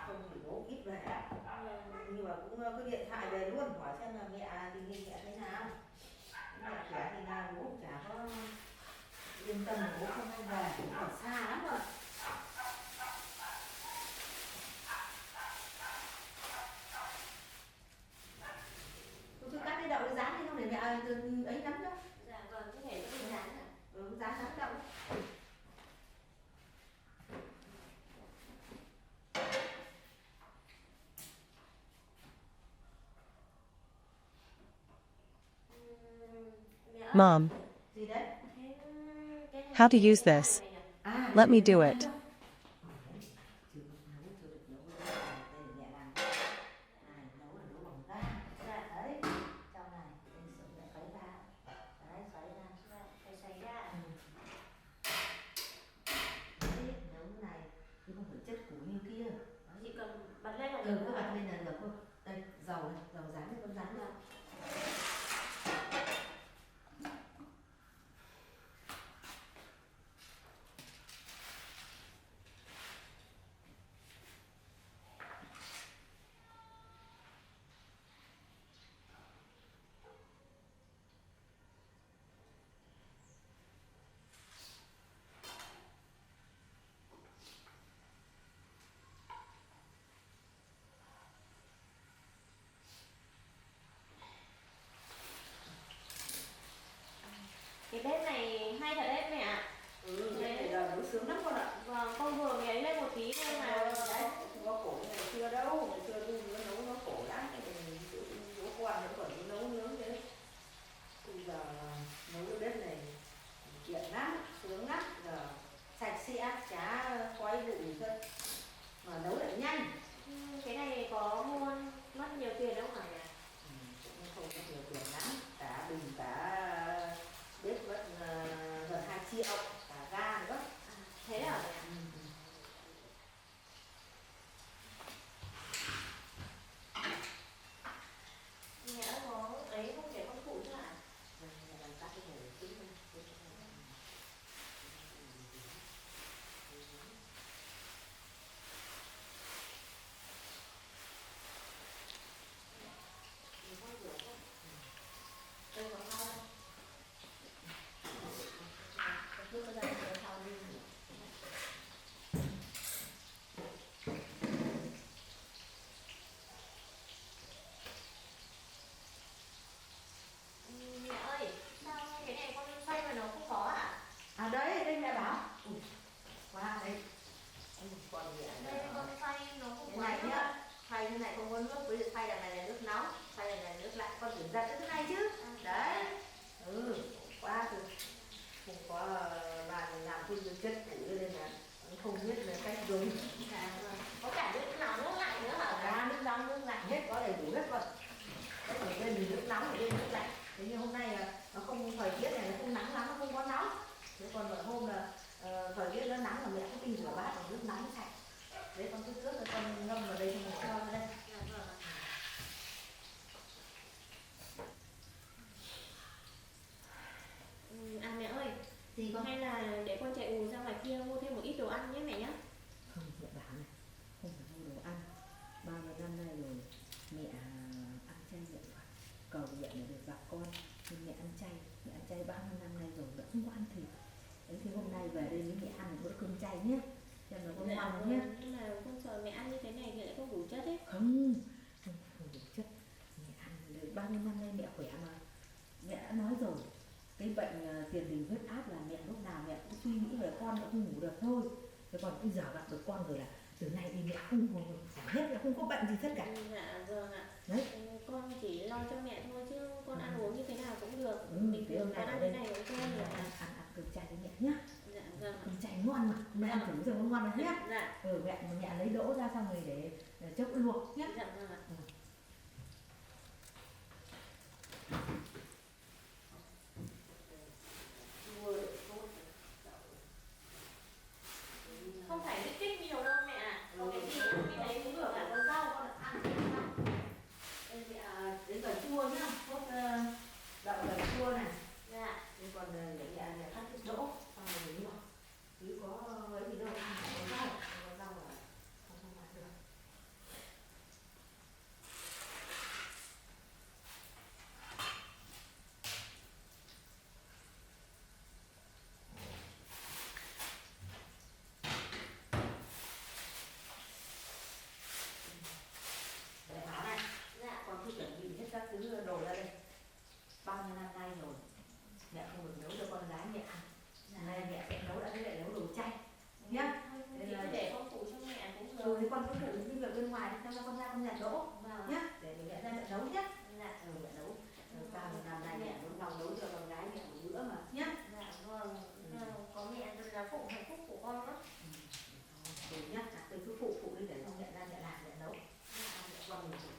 Không thì bố ít về lắm. Nhưng mà cũng cứ điện thoại về luôn hỏi xem là mẹ tình hình mẹ thế nào. Mẹ khỏe thì là bố cũng chả có yên tâm là bố không hay về, bố ở xa lắm rồi. Tôi cứ cắt cái đậu cái rán đi không để mẹ ấy lắm nữa. Dạ vâng, có thể có bị rán hả? Rán đậu. Mẹ ơi, Mom, Gì đấy? thế cái này how to use cái this? này nhỉ? À, Let me do it. Phải xay ra. Chỉ cần bật lên là được Cứ hả? bật lên là được thôi. Đây, dầu này, dầu rán này, con rán vào. hay thật đấy mẹ ạ. Bây giờ nấu sướng lắm con ạ. Vâng, con vừa mới lên một tí thôi mà. Đấy, không có khổ như ngày xưa đâu, ngày xưa tôi nấu nó khổ lắm, chỗ con nó còn đi nấu nướng thế. Bây giờ nấu cái bếp này tiện lắm, sướng lắm, giờ sạch sẽ, chả khói bụi gì hết, mà nấu lại nhanh. Cái này có mua mất nhiều tiền đâu hả mẹ? Cũng không có nhiều tiền lắm, cả bình cả bếp mất gần 2 triệu, cả ga nữa. Thế hả mẹ? Mẹ có ấy không để con phụ chứ ạ? Mẹ làm các cái này tí thôi. Đây có sao đâu. Lúc có ra có sao đi. Mẹ ơi, sao cái này con xoay mà nó không có ạ? À đấy, đây mẹ bảo. Qua đây. Còn gì Đây con xoay nó không cái có này nước nhá, ạ. xay cái này không có nước, ví dụ xay đằng này là nước nóng, xay đằng này là nước lạnh, con phải giật cái này chứ. Đấy. Qua từ không có bà làm cái chất cũ nên là không biết là cách dùng. Có cả nước nóng nước lạnh nữa hả? Cả nước nóng nước lạnh hết, có đầy đủ hết rồi. Có ở bên thì nước nóng, ở bên nước lạnh. Thế nhưng hôm nay là nó không, thời tiết này nó không nắng lắm, nó không có nóng. Thế còn ở hôm là thời tiết nó nắng là mẹ có tinh rửa bát bằng nước nóng sạch. Đấy con cứ trước rồi con ngâm vào đây xong rồi cho vào đây. À mẹ ơi, Thì con hay là để con chạy ù ra ngoài kia mua thêm một ít đồ ăn nhé mẹ nhé. Không, mẹ bảo này, không phải mua đồ ăn. 30 năm nay rồi mẹ ăn chay niệm Phật, cầu nguyện để được gặp con. Nhưng mẹ ăn chay 30 năm nay rồi vẫn không có ăn thịt. Đấy thì hôm nay về đây với mẹ ăn một bữa cơm chay nhé, cho nó con ngoan nhé. Nhưng mà con sợ mẹ ăn như thế này thì lại không đủ chất ấy. Không đủ chất. Mẹ ăn được 30 năm nay mẹ khỏe mà. Mẹ đã nói rồi, cái bệnh tiền đình huyết áp là mẹ lúc nào mẹ cũng suy nghĩ về con, nó không ngủ được thôi. Thế còn bây giờ gặp được con rồi là từ nay thì mẹ không hết, là không có bệnh gì tất cả. Dạ vâng ạ. Đấy. Con chỉ lo cho mẹ thôi chứ con ăn uống như thế nào cũng được. Bình Thế thường hôm con nay ăn thế này cũng quen rồi. ăn cơm chay với mẹ nhá. Dạ vâng ạ. Cơm chay ngon mà, mẹ ăn thử rồi nó ngon rồi nhá. Dạ. Mẹ lấy đỗ ra xong rồi để chốc luộc nhá. Dạ vâng ạ. Không phải kích thích nhiều đâu mẹ ạ. Có cái gì ăn cái đấy cũng được ạ. con rau con ăn cái rau. Đây thì đến cà chua nhá, cốt đậu cà chua này. Dạ. Đây còn để mẹ cắt cái đỗ xong rồi để luộc. Chứ có ấy gì đâu, ăn có rau là không ăn được. Để Thảo này, Dạ. con cứ chuẩn bị hết các thứ đồ ra đây. Bao nhiêu năm nay rồi mẹ không được nấu cho con gái mẹ ăn. Nay mẹ sẽ nấu, đã thế lại nấu đồ chay nhá. Thì cứ để con phụ cho mẹ cũng được. Rồi thì con cứ phụ đi việc bên ngoài đi, cho con ra con nhặt đỗ Vâng. nhá, để mẹ ra mẹ nấu nhá. Dạ. Mẹ nấu. Bao nhiêu năm nay mẹ muốn nấu cho con gái mẹ một bữa mà nhá. Dạ vâng. Có mẹ rất là phụ hạnh phúc của con đó. Rồi nhá, tôi cứ phụ đi để xong mẹ ra mẹ làm mẹ nấu. Mẹ con mình phụ.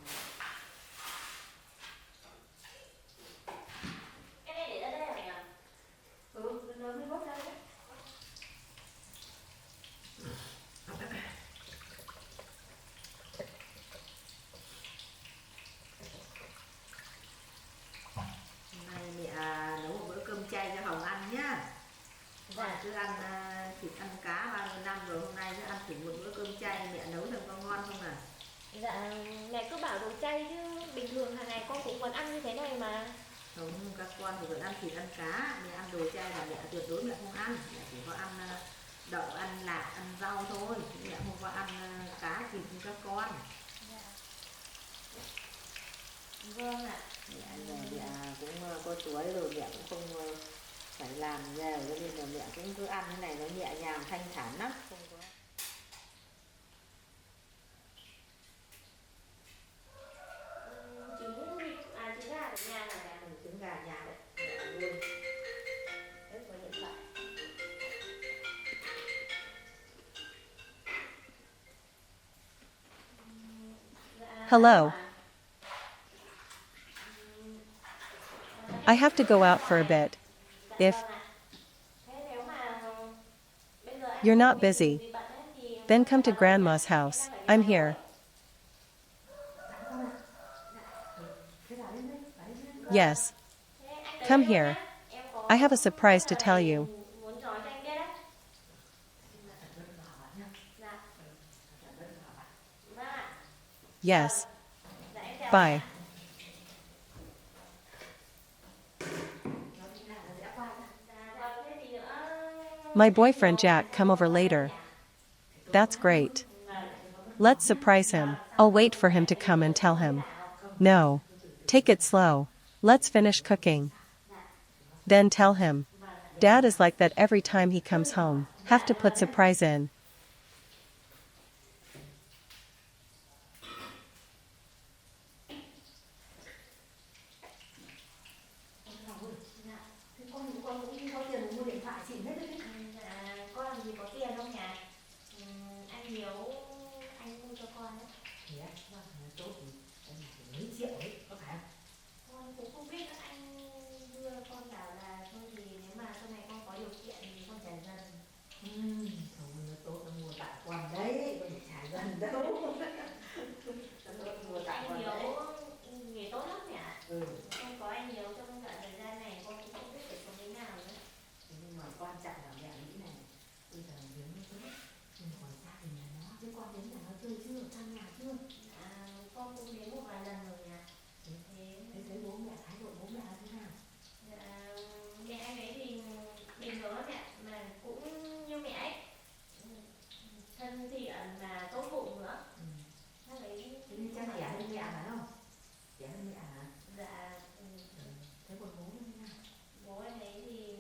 Cái này để ra đây hả mẹ ạ? Nó mới bớt ra đấy. Hôm nay mẹ nấu một bữa cơm chay cho Hồng ăn nhá. Dạ. Cứ ăn thịt ăn cá 30 năm rồi, hôm nay cứ ăn thử một bữa cơm chay, mẹ nấu cho con ngon không à? Dạ, mẹ cứ bảo đồ chay chứ bình thường hàng ngày con cũng vẫn ăn như thế này mà. Không, các con thì vẫn ăn thịt ăn cá, mẹ ăn đồ chay là mẹ tuyệt đối mẹ không ăn, mẹ chỉ có ăn đậu, ăn lạc, ăn rau thôi, mẹ không có ăn cá thịt như các con. Dạ. Vâng ạ. Mẹ cũng có tuổi rồi, mẹ cũng không phải làm nhiều cho nên là mẹ cũng cứ ăn cái này nó nhẹ nhàng thanh thản lắm, không có. Trứng vịt, trứng gà ở nhà hả mẹ? Trứng gà nhà đấy, mẹ nuôi. Đấy, có điện thoại. Hello. I have to go out for a bit. If you're not busy, then come to Grandma's house. I'm here. Yes. Come here. I have a surprise to tell you. Yes. Bye. My boyfriend Jack come over later. That's great. Let's surprise him. I'll wait for him to come and tell him. No. Take it slow. Let's finish cooking. Then tell him. Dad is like that every time he comes home. Have to put surprise in. Con cũng có tiền mua điện thoại xịn hết đấy. Con làm gì có tiền không nhỉ? Anh Hiếu anh mua cho con đấy. Thế á, tốt thì em phải mấy triệu ấy, có phải không? Con cũng không biết, anh đưa con bảo là thôi thì nếu mà sau này con có điều kiện thì con trả dần. Thôi nó tốt, nó mua tặng con đấy, con phải trả dần đâu. Nó mua tặng con đấy. Anh Hiếu nghề tốt lắm nhỉ? Không có anh Hiếu trong cả thời gian này con cũng không biết phải sống thế nào nữa. Nhưng mà quan trọng là mẹ nghĩ này, bây giờ nếu như thế, nhưng còn gia đình nhà nó, chứ con đến nhà nó chơi chưa, sang nhà chưa? Con cũng đến một vài lần rồi nhỉ. Thế thấy bố mẹ, thái độ bố mẹ là thế nào? Mẹ anh ấy thì bình thường lắm mẹ, mà cũng như mẹ ấy, thân thiện mà tốt bụng nữa. Thế nên chắc trẻ hơn mẹ phải không? Trẻ hơn mẹ hả? Dạ. Thế còn bố như thế nào? Bố anh ấy thì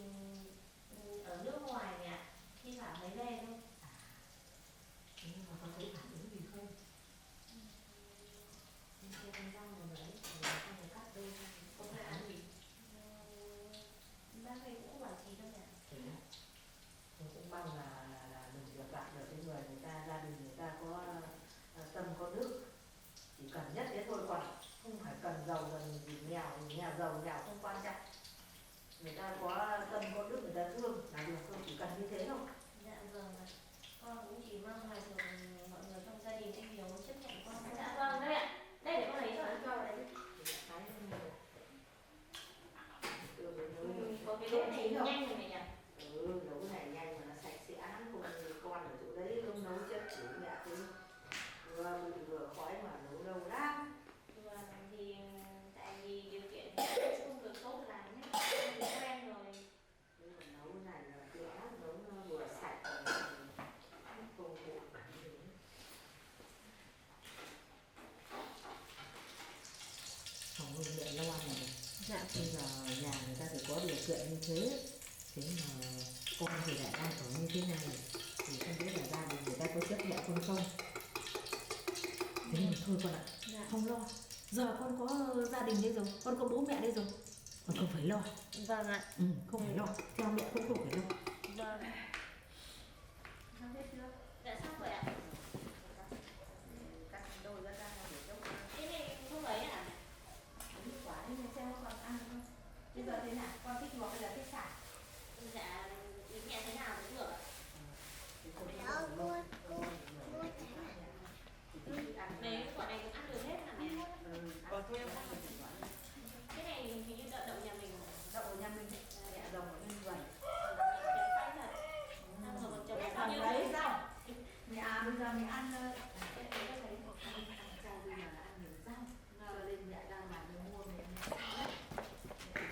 ở nước ngoài mẹ, thi thoảng mới về thôi. Thế nhưng mà có thấy phản ứng gì không? Thế con răng rồi đấy, rồi con phải cắt đôi ra, có phản ứng gì? Bác ấy cũng bảo gì đâu mẹ. Thế á? Tôi cũng mong là mình được gặp được cái người ta, gia đình người ta có tâm có đức. Chỉ cần nhất thế thôi, còn không phải cần giàu gần gì nghèo giàu nghèo không quan trọng. Người ta có tâm có đức, người ta thương là được thôi, chỉ cần như thế thôi. Dạ vâng ạ. Con cũng chỉ mong là được mọi người trong gia đình anh Hiếu chấp nhận con. Dạ vâng, đây ạ. Đây để con lấy cho anh cho vào đây. Có cái đỗ này nhanh rồi mẹ nhỉ? Nấu này nhanh mà nó sạch sẽ lắm, không như con ở chỗ đấy không nấu chất chỉ mẹ cứ vừa khói mà nấu lâu lắm. Vâng, thì tại vì điều kiện thì không được tốt lắm ấy, con cũng quen rồi. Nhưng mà nấu này là kỹ lắm, nấu nó vừa sạch và không phụ bản gì. Phòng nuôi mẹ lo này. Dạ. Bây giờ nhà người ta phải có điều kiện như thế. Thế mà con thì lại đang ở như thế này thì không biết là gia đình người ta có chấp nhận con không. Thế nhưng mà thôi con ạ, không lo. Giờ con có gia đình đây rồi, con có bố mẹ đây rồi, con không phải lo. Vâng ạ. Không phải lo, theo mẹ cũng không phải lo. Vâng. Xong hết chưa? Dạ xong rồi ạ. Cắt đôi ra để cho con. Cái này không ấy à? Đúng quả đấy, xem con ăn không. Bây giờ thế nào, con thích luộc hay là thích xả? Dạ, ý mẹ thế nào cũng được ạ. Đấy, quả này cũng ăn được hết hả mẹ? Cái này hình như đậu nhà mình. Đậu ở nhà mình, mẹ rồng ở bên vầy. Xong rồi còn chồng Cái bao phần nhiêu đấy nữa? rau. Mẹ bây giờ mẹ ăn rau, bây giờ là ăn nhiều rau. Cho nên mẹ đang làm mua mẹ.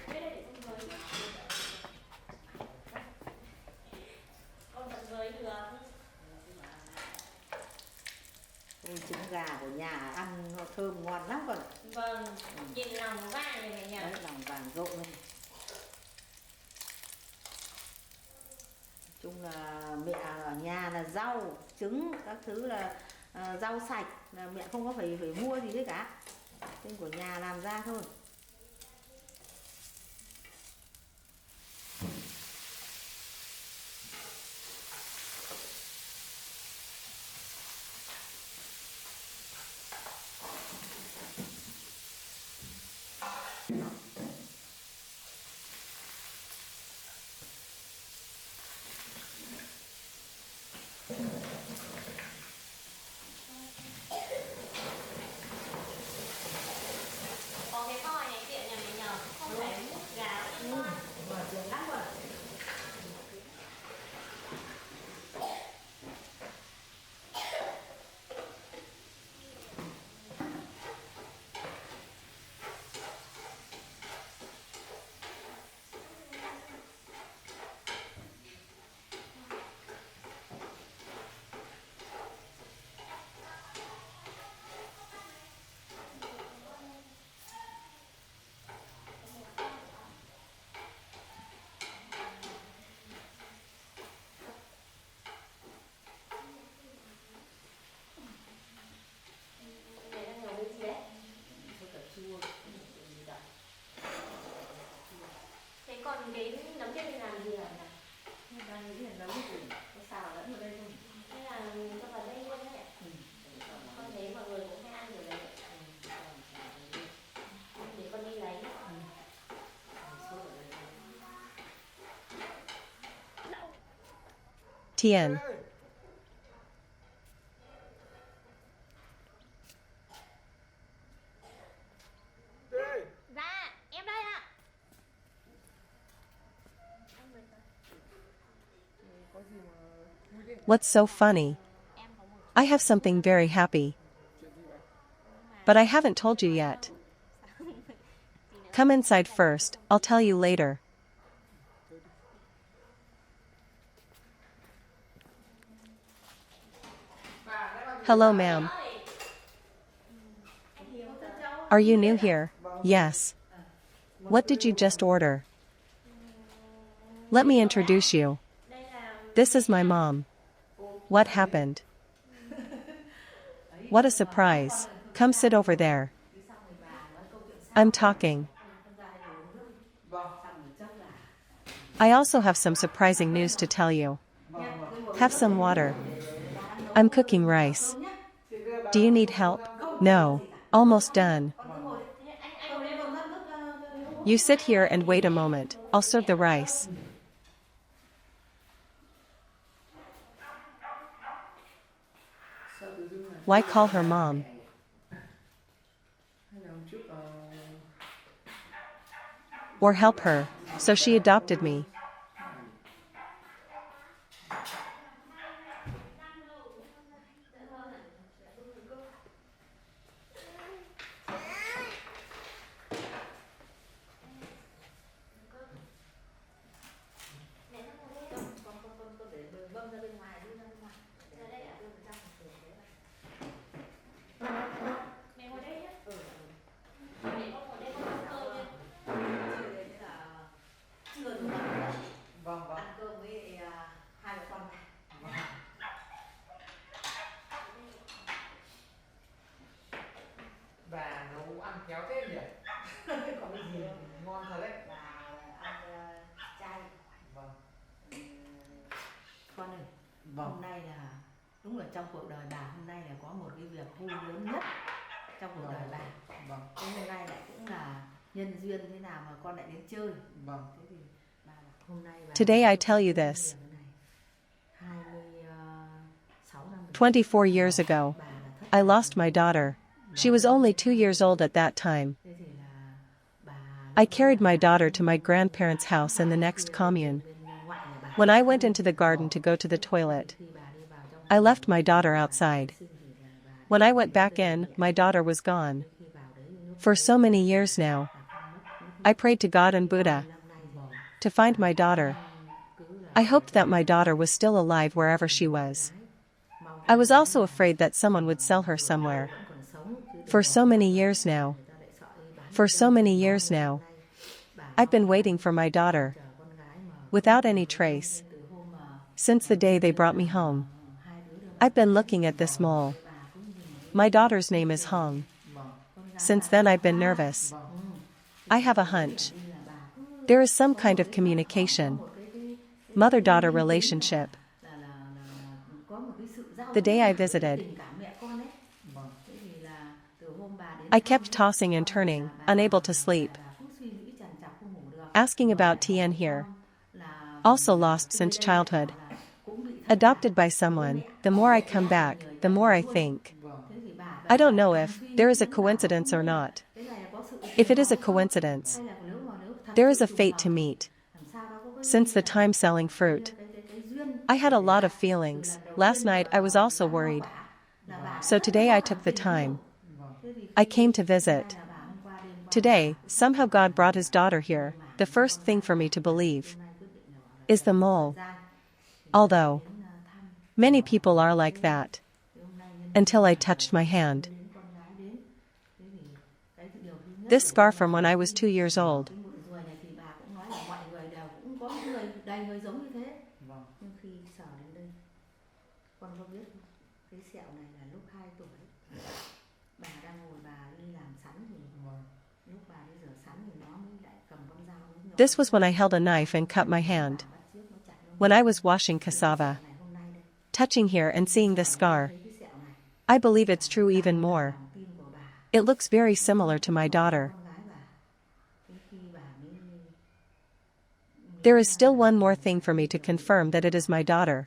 Cái này để con với chứ. Con vẫn với được. Ôi, trứng gà của nhà ăn nó thơm ngon lắm con ạ. Vâng, nhìn lòng vàng này mẹ nhỉ? Đấy, lòng vàng rộn lên. Chung là mẹ ở nhà là rau, trứng, các thứ là rau sạch, là mẹ không có phải mua gì hết cả. Tên của nhà làm ra thôi. Có cái vòi này tiện nhà mình nhờ, không phải múc gà ăn ngon. Và tiền lắm rồi. Để đang nấu cái gì đấy? Với cả chua. Thế còn cái nấm kia thì làm gì hả? Đang nghĩ là nấu cái gì? Có xào lẫn vào đây thôi. Hay là cho vào đây luôn đấy ạ? Con thấy mọi người cũng hay ăn kiểu đấy. Để con đi lấy. Tien. Dạ, em đây ạ. What's so funny? I have something very happy. But I haven't told you yet. Come inside first, I'll tell you later. Hello, ma'am. Are you new here? Yes. What did you just order? Let me introduce you. This is my mom. What happened? What a surprise. Come sit over there. I'm talking. I also have some surprising news to tell you. Have some water. I'm cooking rice. Do you need help? No. Almost done. You sit here and wait a moment. I'll serve the rice. Why call her mom? Or help her, so she adopted me. Mẹ ngồi đây nhé. Mẹ con ngồi đây con ăn cơm nhé. Chưa đủ ăn. Vâng. Ăn cơm với hai mẹ con này. Bà nấu ăn khéo thế nhỉ? Còn cái gì Ngon thật đấy. là ăn chay. Vâng. Con ơi, Vâng. hôm nay là đúng là trong cuộc đời bà hôm nay là có một cái việc vui lớn nhất trong cuộc đời bà. Vâng. Thế hôm nay lại cũng là nhân duyên thế nào mà con lại đến chơi. Vâng. Thế thì bà hôm nay bà Today I tell you this. 24 years ago, I lost my daughter. She was only 2 years old at that time. I carried my daughter to my grandparents' house in the next commune. When I went into the garden to go to the toilet, I left my daughter outside. When I went back in, my daughter was gone. For so many years now, I prayed to God and Buddha to find my daughter. I hoped that my daughter was still alive wherever she was. I was also afraid that someone would sell her somewhere. For so many years now, I've been waiting for my daughter, without any trace. since the day they brought me home. I've been looking at this mole. My daughter's name is Hong. Since then I've been nervous. I have a hunch. There is some kind of communication. Mother-daughter relationship. The day I visited, I kept tossing and turning, unable to sleep. Asking about Tien here. Also lost since childhood. Adopted by someone, the more I come back, the more I think. I don't know if there is a coincidence or not. If it is a coincidence, there is a fate to meet. Since the time selling fruit, I had a lot of feelings. Last night I was also worried. So today I took the time. I came to visit. Today, somehow God brought his daughter here. The first thing for me to believe is the mole. Although many people are like that. Until I touched my hand. This scar from when I was 2 years old. This was when I held a knife and cut my hand. When I was washing cassava. Touching here and seeing this scar. I believe it's true even more. It looks very similar to my daughter. There is still one more thing for me to confirm that it is my daughter.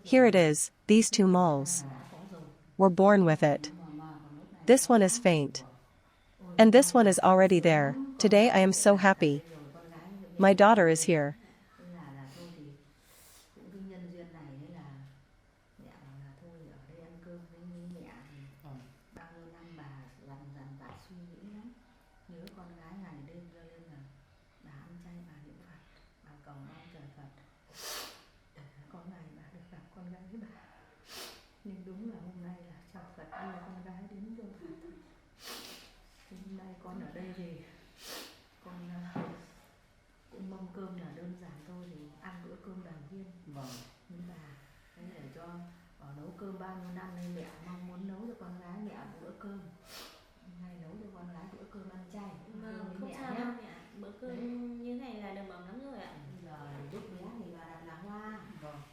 Here it is, these two moles. Were born with it. This one is faint. And this one is already there. Today I am so happy. My daughter is here. Nấu cơm bao nhiêu năm nay mẹ mong muốn nấu cho con gái mẹ bữa cơm. Nay nấu cho con gái bữa cơm ăn chay. Không sao đâu mẹ. Bữa cơm như này là đầm ấm lắm rồi ạ. Giờ lúc bé thì bà đặt là Hoa.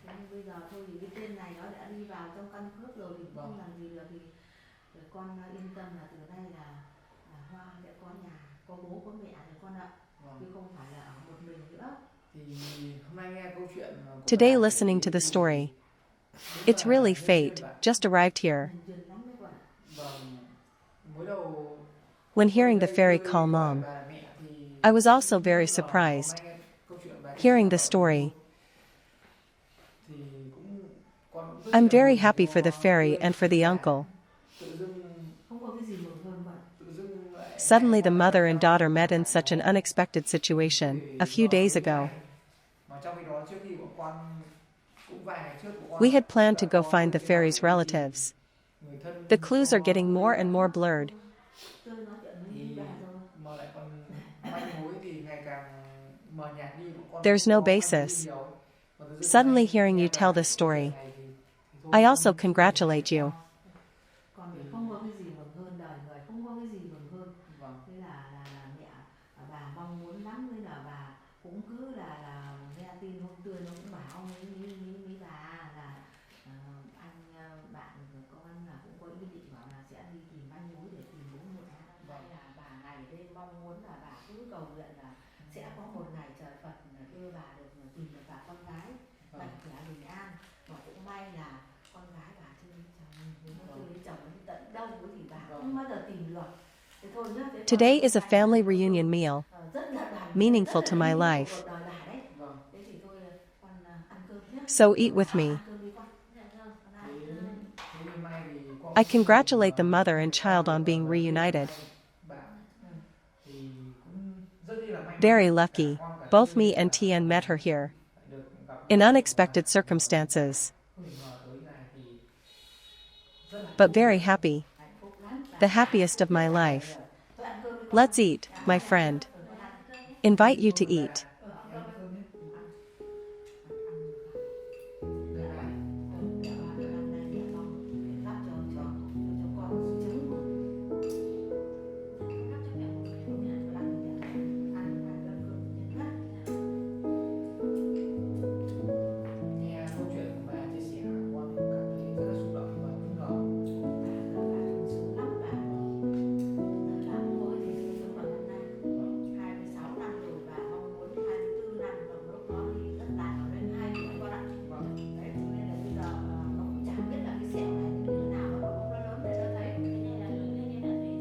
Nhưng bây giờ thôi thì cái tên này nó đã đi vào trong căn cước rồi thì không làm gì được thì con yên tâm là từ nay là Hoa sẽ có nhà, có bố có mẹ rồi con ạ. Chứ không phải là ở một mình nữa. Today listening to the story. It's really fate, just arrived here. When hearing the fairy call Mom, I was also very surprised. Hearing the story. I'm very happy for the fairy and for the uncle. Suddenly the mother and daughter met in such an unexpected situation, a few days ago. We had planned to go find the fairy's relatives. The clues are getting more and more blurred. There's no basis. Suddenly hearing you tell this story, I also congratulate you. Today is a family reunion meal, meaningful to my life. So eat with me. I congratulate the mother and child on being reunited. Very lucky, both me and Tien met her here. In unexpected circumstances. But very happy. The happiest of my life. Let's eat, my friend. Invite you to eat. Nghe câu chuyện của mẹ chia sẻ con cảm thấy rất là xúc động và bất ngờ. Sướng lắm bạn. Làm thôi thì sống vào năm nay 26 năm rồi và mong muốn 24 năm và lúc đó thì tất cả nó lên 2 tuổi con ạ. Đấy, cho nên là bây giờ nó cũng chẳng biết là cái sẹo này như thế nào, mà nó lớn để cho thấy. Cái này là lớn lên nên là thấy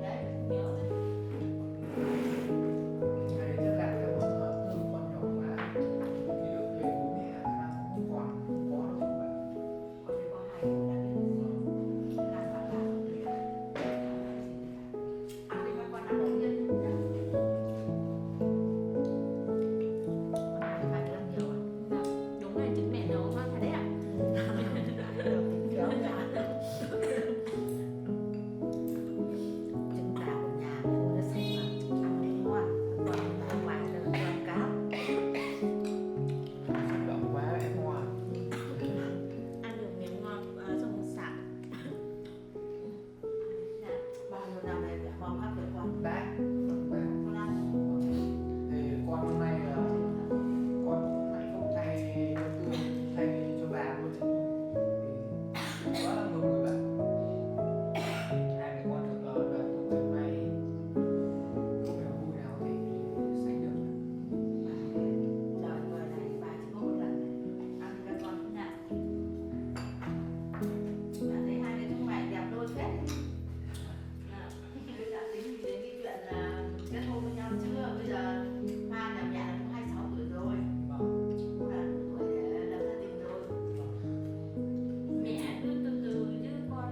Đấy, nhớ đấy. Ngày rất là cái con nhỏ quá, cái điều kiện bố mẹ khả năng không có đâu các bạn. con đi có 2 tuổi đã biết làm bạn làm được đấy. Ăn đi các con ăn bỗng nhiên nhá. Phải ăn nhiều ạ. Đúng rồi, chính mẹ nấu ngon thật đấy ạ. Kéo ra. Trứng gà của nhà mình nó xinh mà ăn thấy ngon, còn ở ngoài là toàn cáo. Xúc động quá em Hoa. Ăn được miếng ngọt xong sạc. Bao nhiêu năm nay mẹ mong áp được con. Đấy. Con ăn. Thì con hôm nay là con lại không thay cơm tươi, thay cho bà luôn. Thì quá là mừng rồi bạn. Hai mẹ con được đoàn tụ hôm nay không hiểu vui nào thì sánh được. Đời người này bà chỉ có một lần này. Ăn cho con cũng nhận. Bà thấy hai đứa chúng mày đẹp đôi phết. Bây giờ tính gì đến cái chuyện là kết hôn với nhau chưa? Bây giờ Hoa nhà mẹ là cũng 26 tuổi rồi. Cũng là đủ tuổi để lập gia đình rồi. Mẹ cứ từ từ chứ con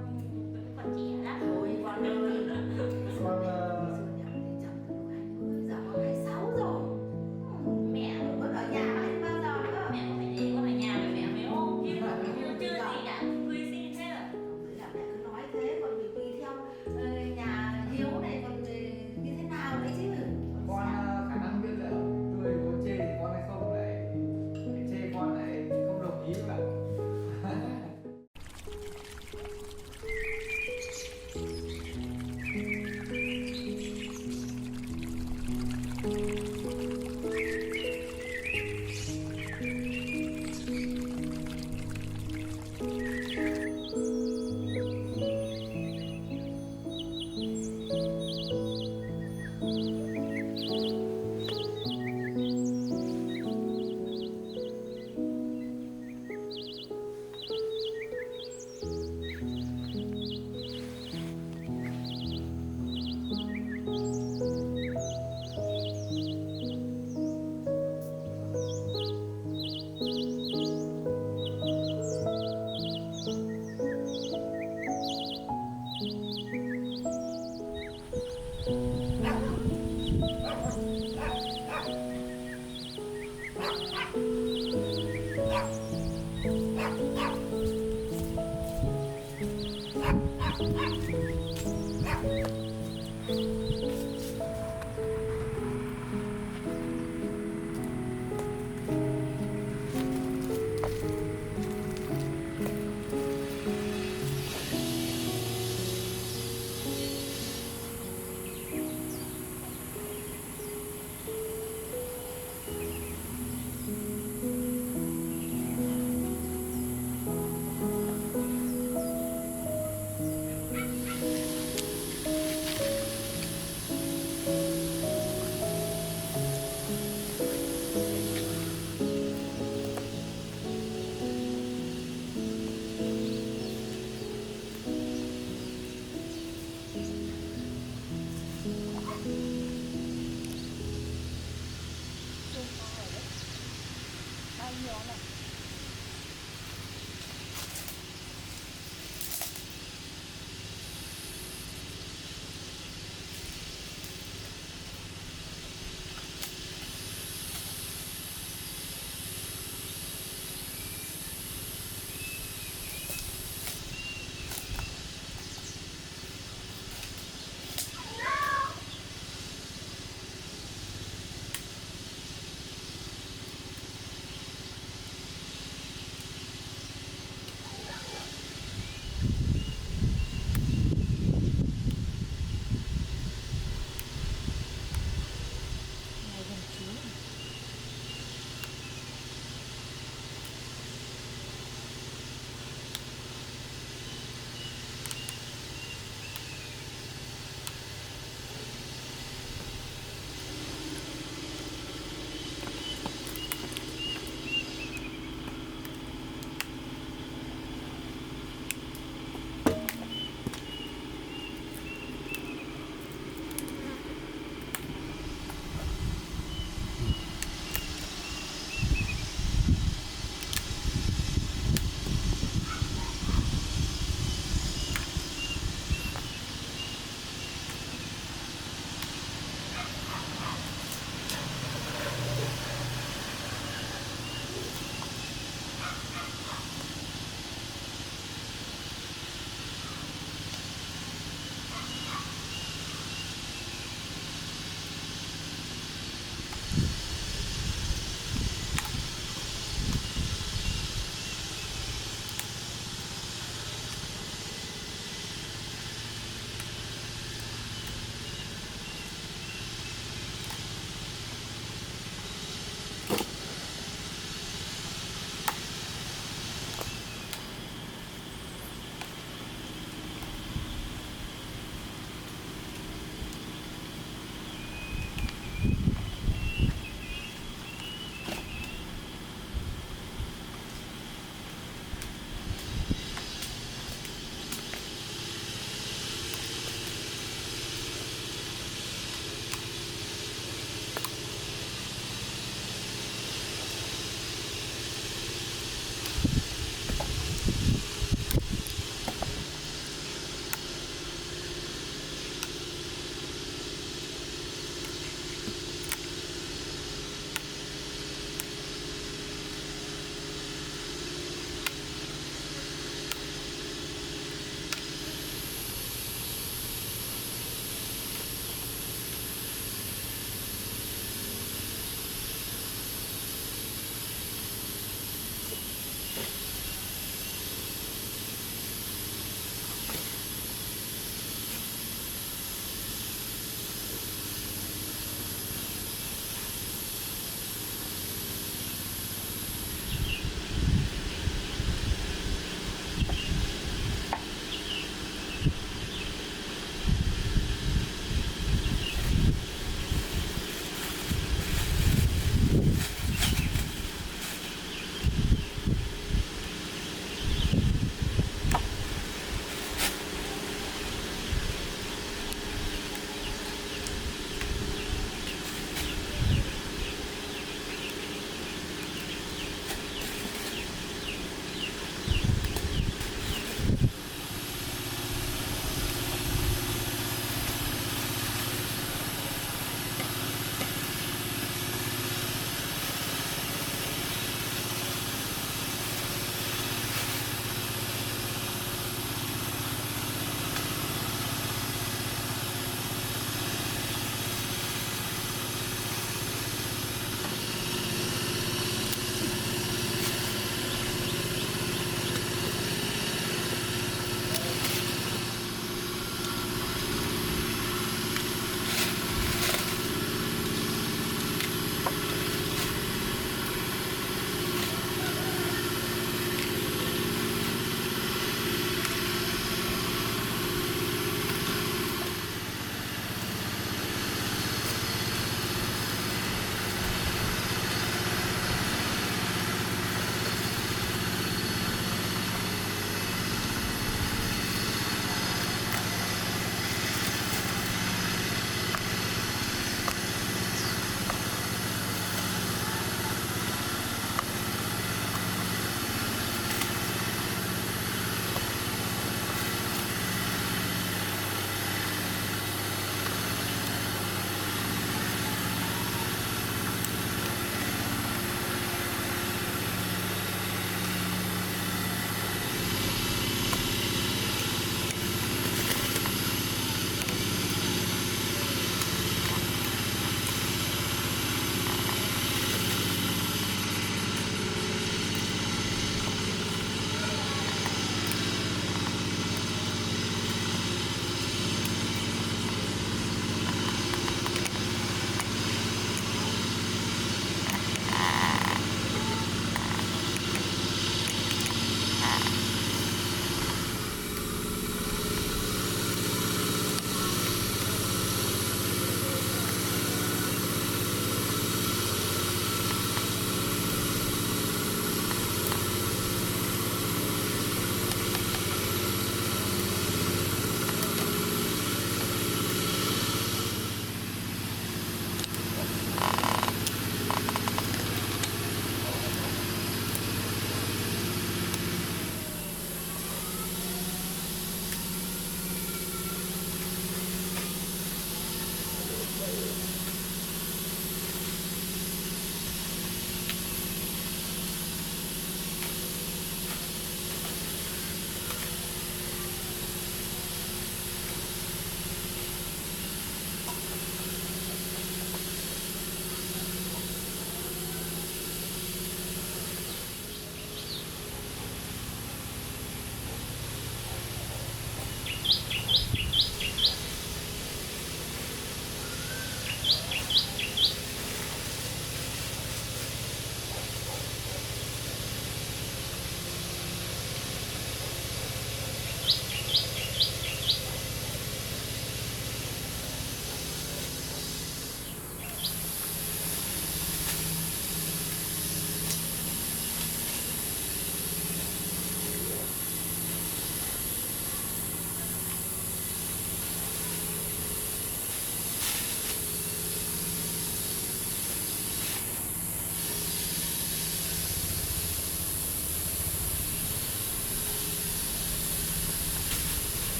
vẫn còn trẻ lắm. Thôi con ơi. Con Xưa nhà mình lấy chồng từ lúc 20, giờ con 26 rồi. Mẹ nó còn ở nhà mãi đến bao giờ nữa. Mẹ có phải để con ở nhà với mẹ mấy hôm chứ chưa gì đã quy xin thế rồi. Thế là mẹ cứ nói thế, còn vì tùy theo nhà hiếu này còn như thế nào đấy chứ. con khả năng biết là tươi có chê thì con hay không lại chê con lại không đồng ý các bạn.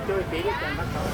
chơi tí còn bắt đầu.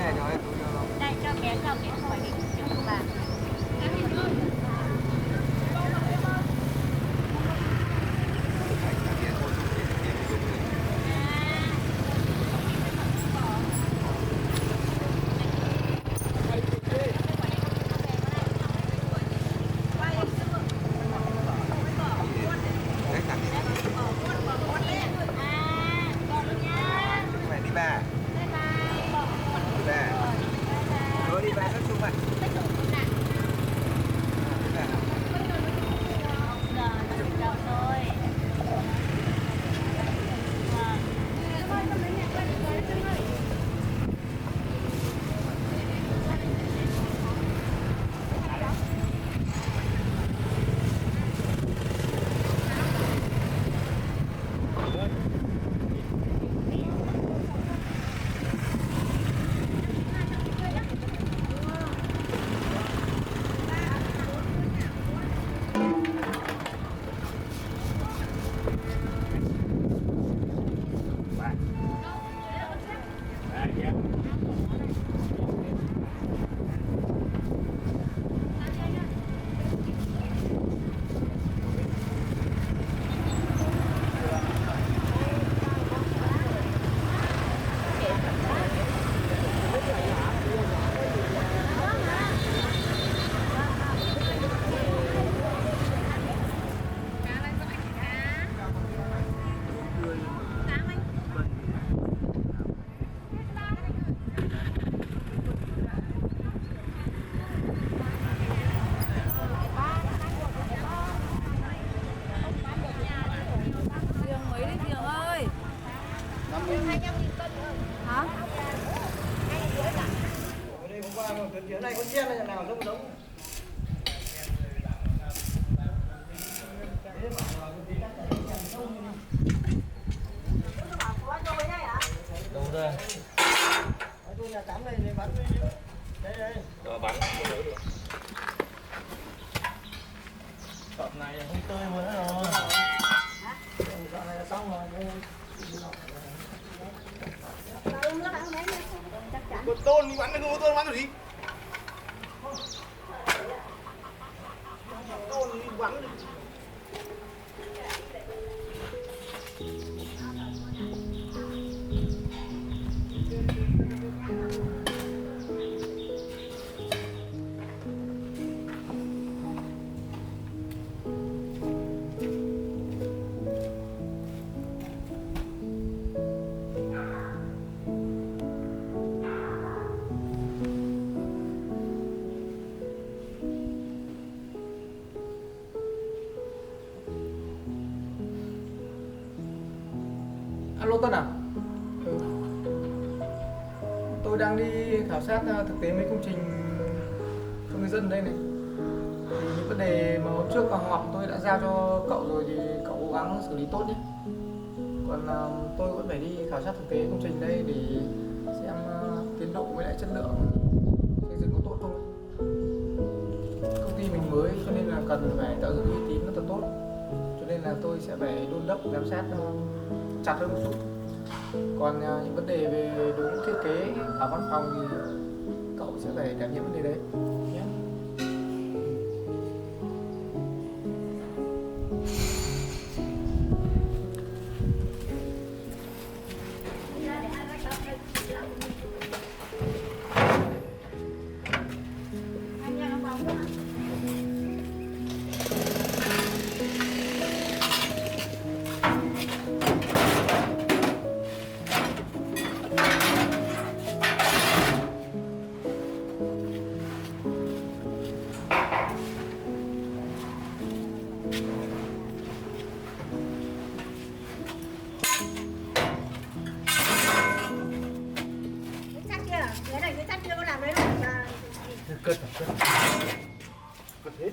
này cho em túi cho nó. Đây cho bé khỏi đi cho bà. Cái này con chen này nhà nào giống giống. Đâu ra? Tôi nhà tắm này bắn đây đây. Đó bắn không đỡ được. Cọp này không tươi nữa rồi. Dạo này là xong rồi. Con tôn đi bắn, con tôn bắn rồi gì? Tôn đi bắn. Alo Tân à? Tôi đang đi khảo sát thực tế mấy công trình cho người dân đây này. Thì những vấn đề mà hôm trước vào họp tôi đã giao cho cậu rồi thì cậu cố gắng xử lý tốt nhé. Còn tôi vẫn phải đi khảo sát thực tế công trình đây để xem tiến độ với lại chất lượng xây dựng có tốt không. Công ty mình mới cho nên là cần phải tạo dựng uy tín rất là tốt. Cho nên là tôi sẽ phải đôn đốc giám sát chặt hơn một chút. Còn những vấn đề về đối ngũ thiết kế ở văn phòng thì cậu sẽ phải đảm nhiệm vấn đề đấy nhé. Cất hết.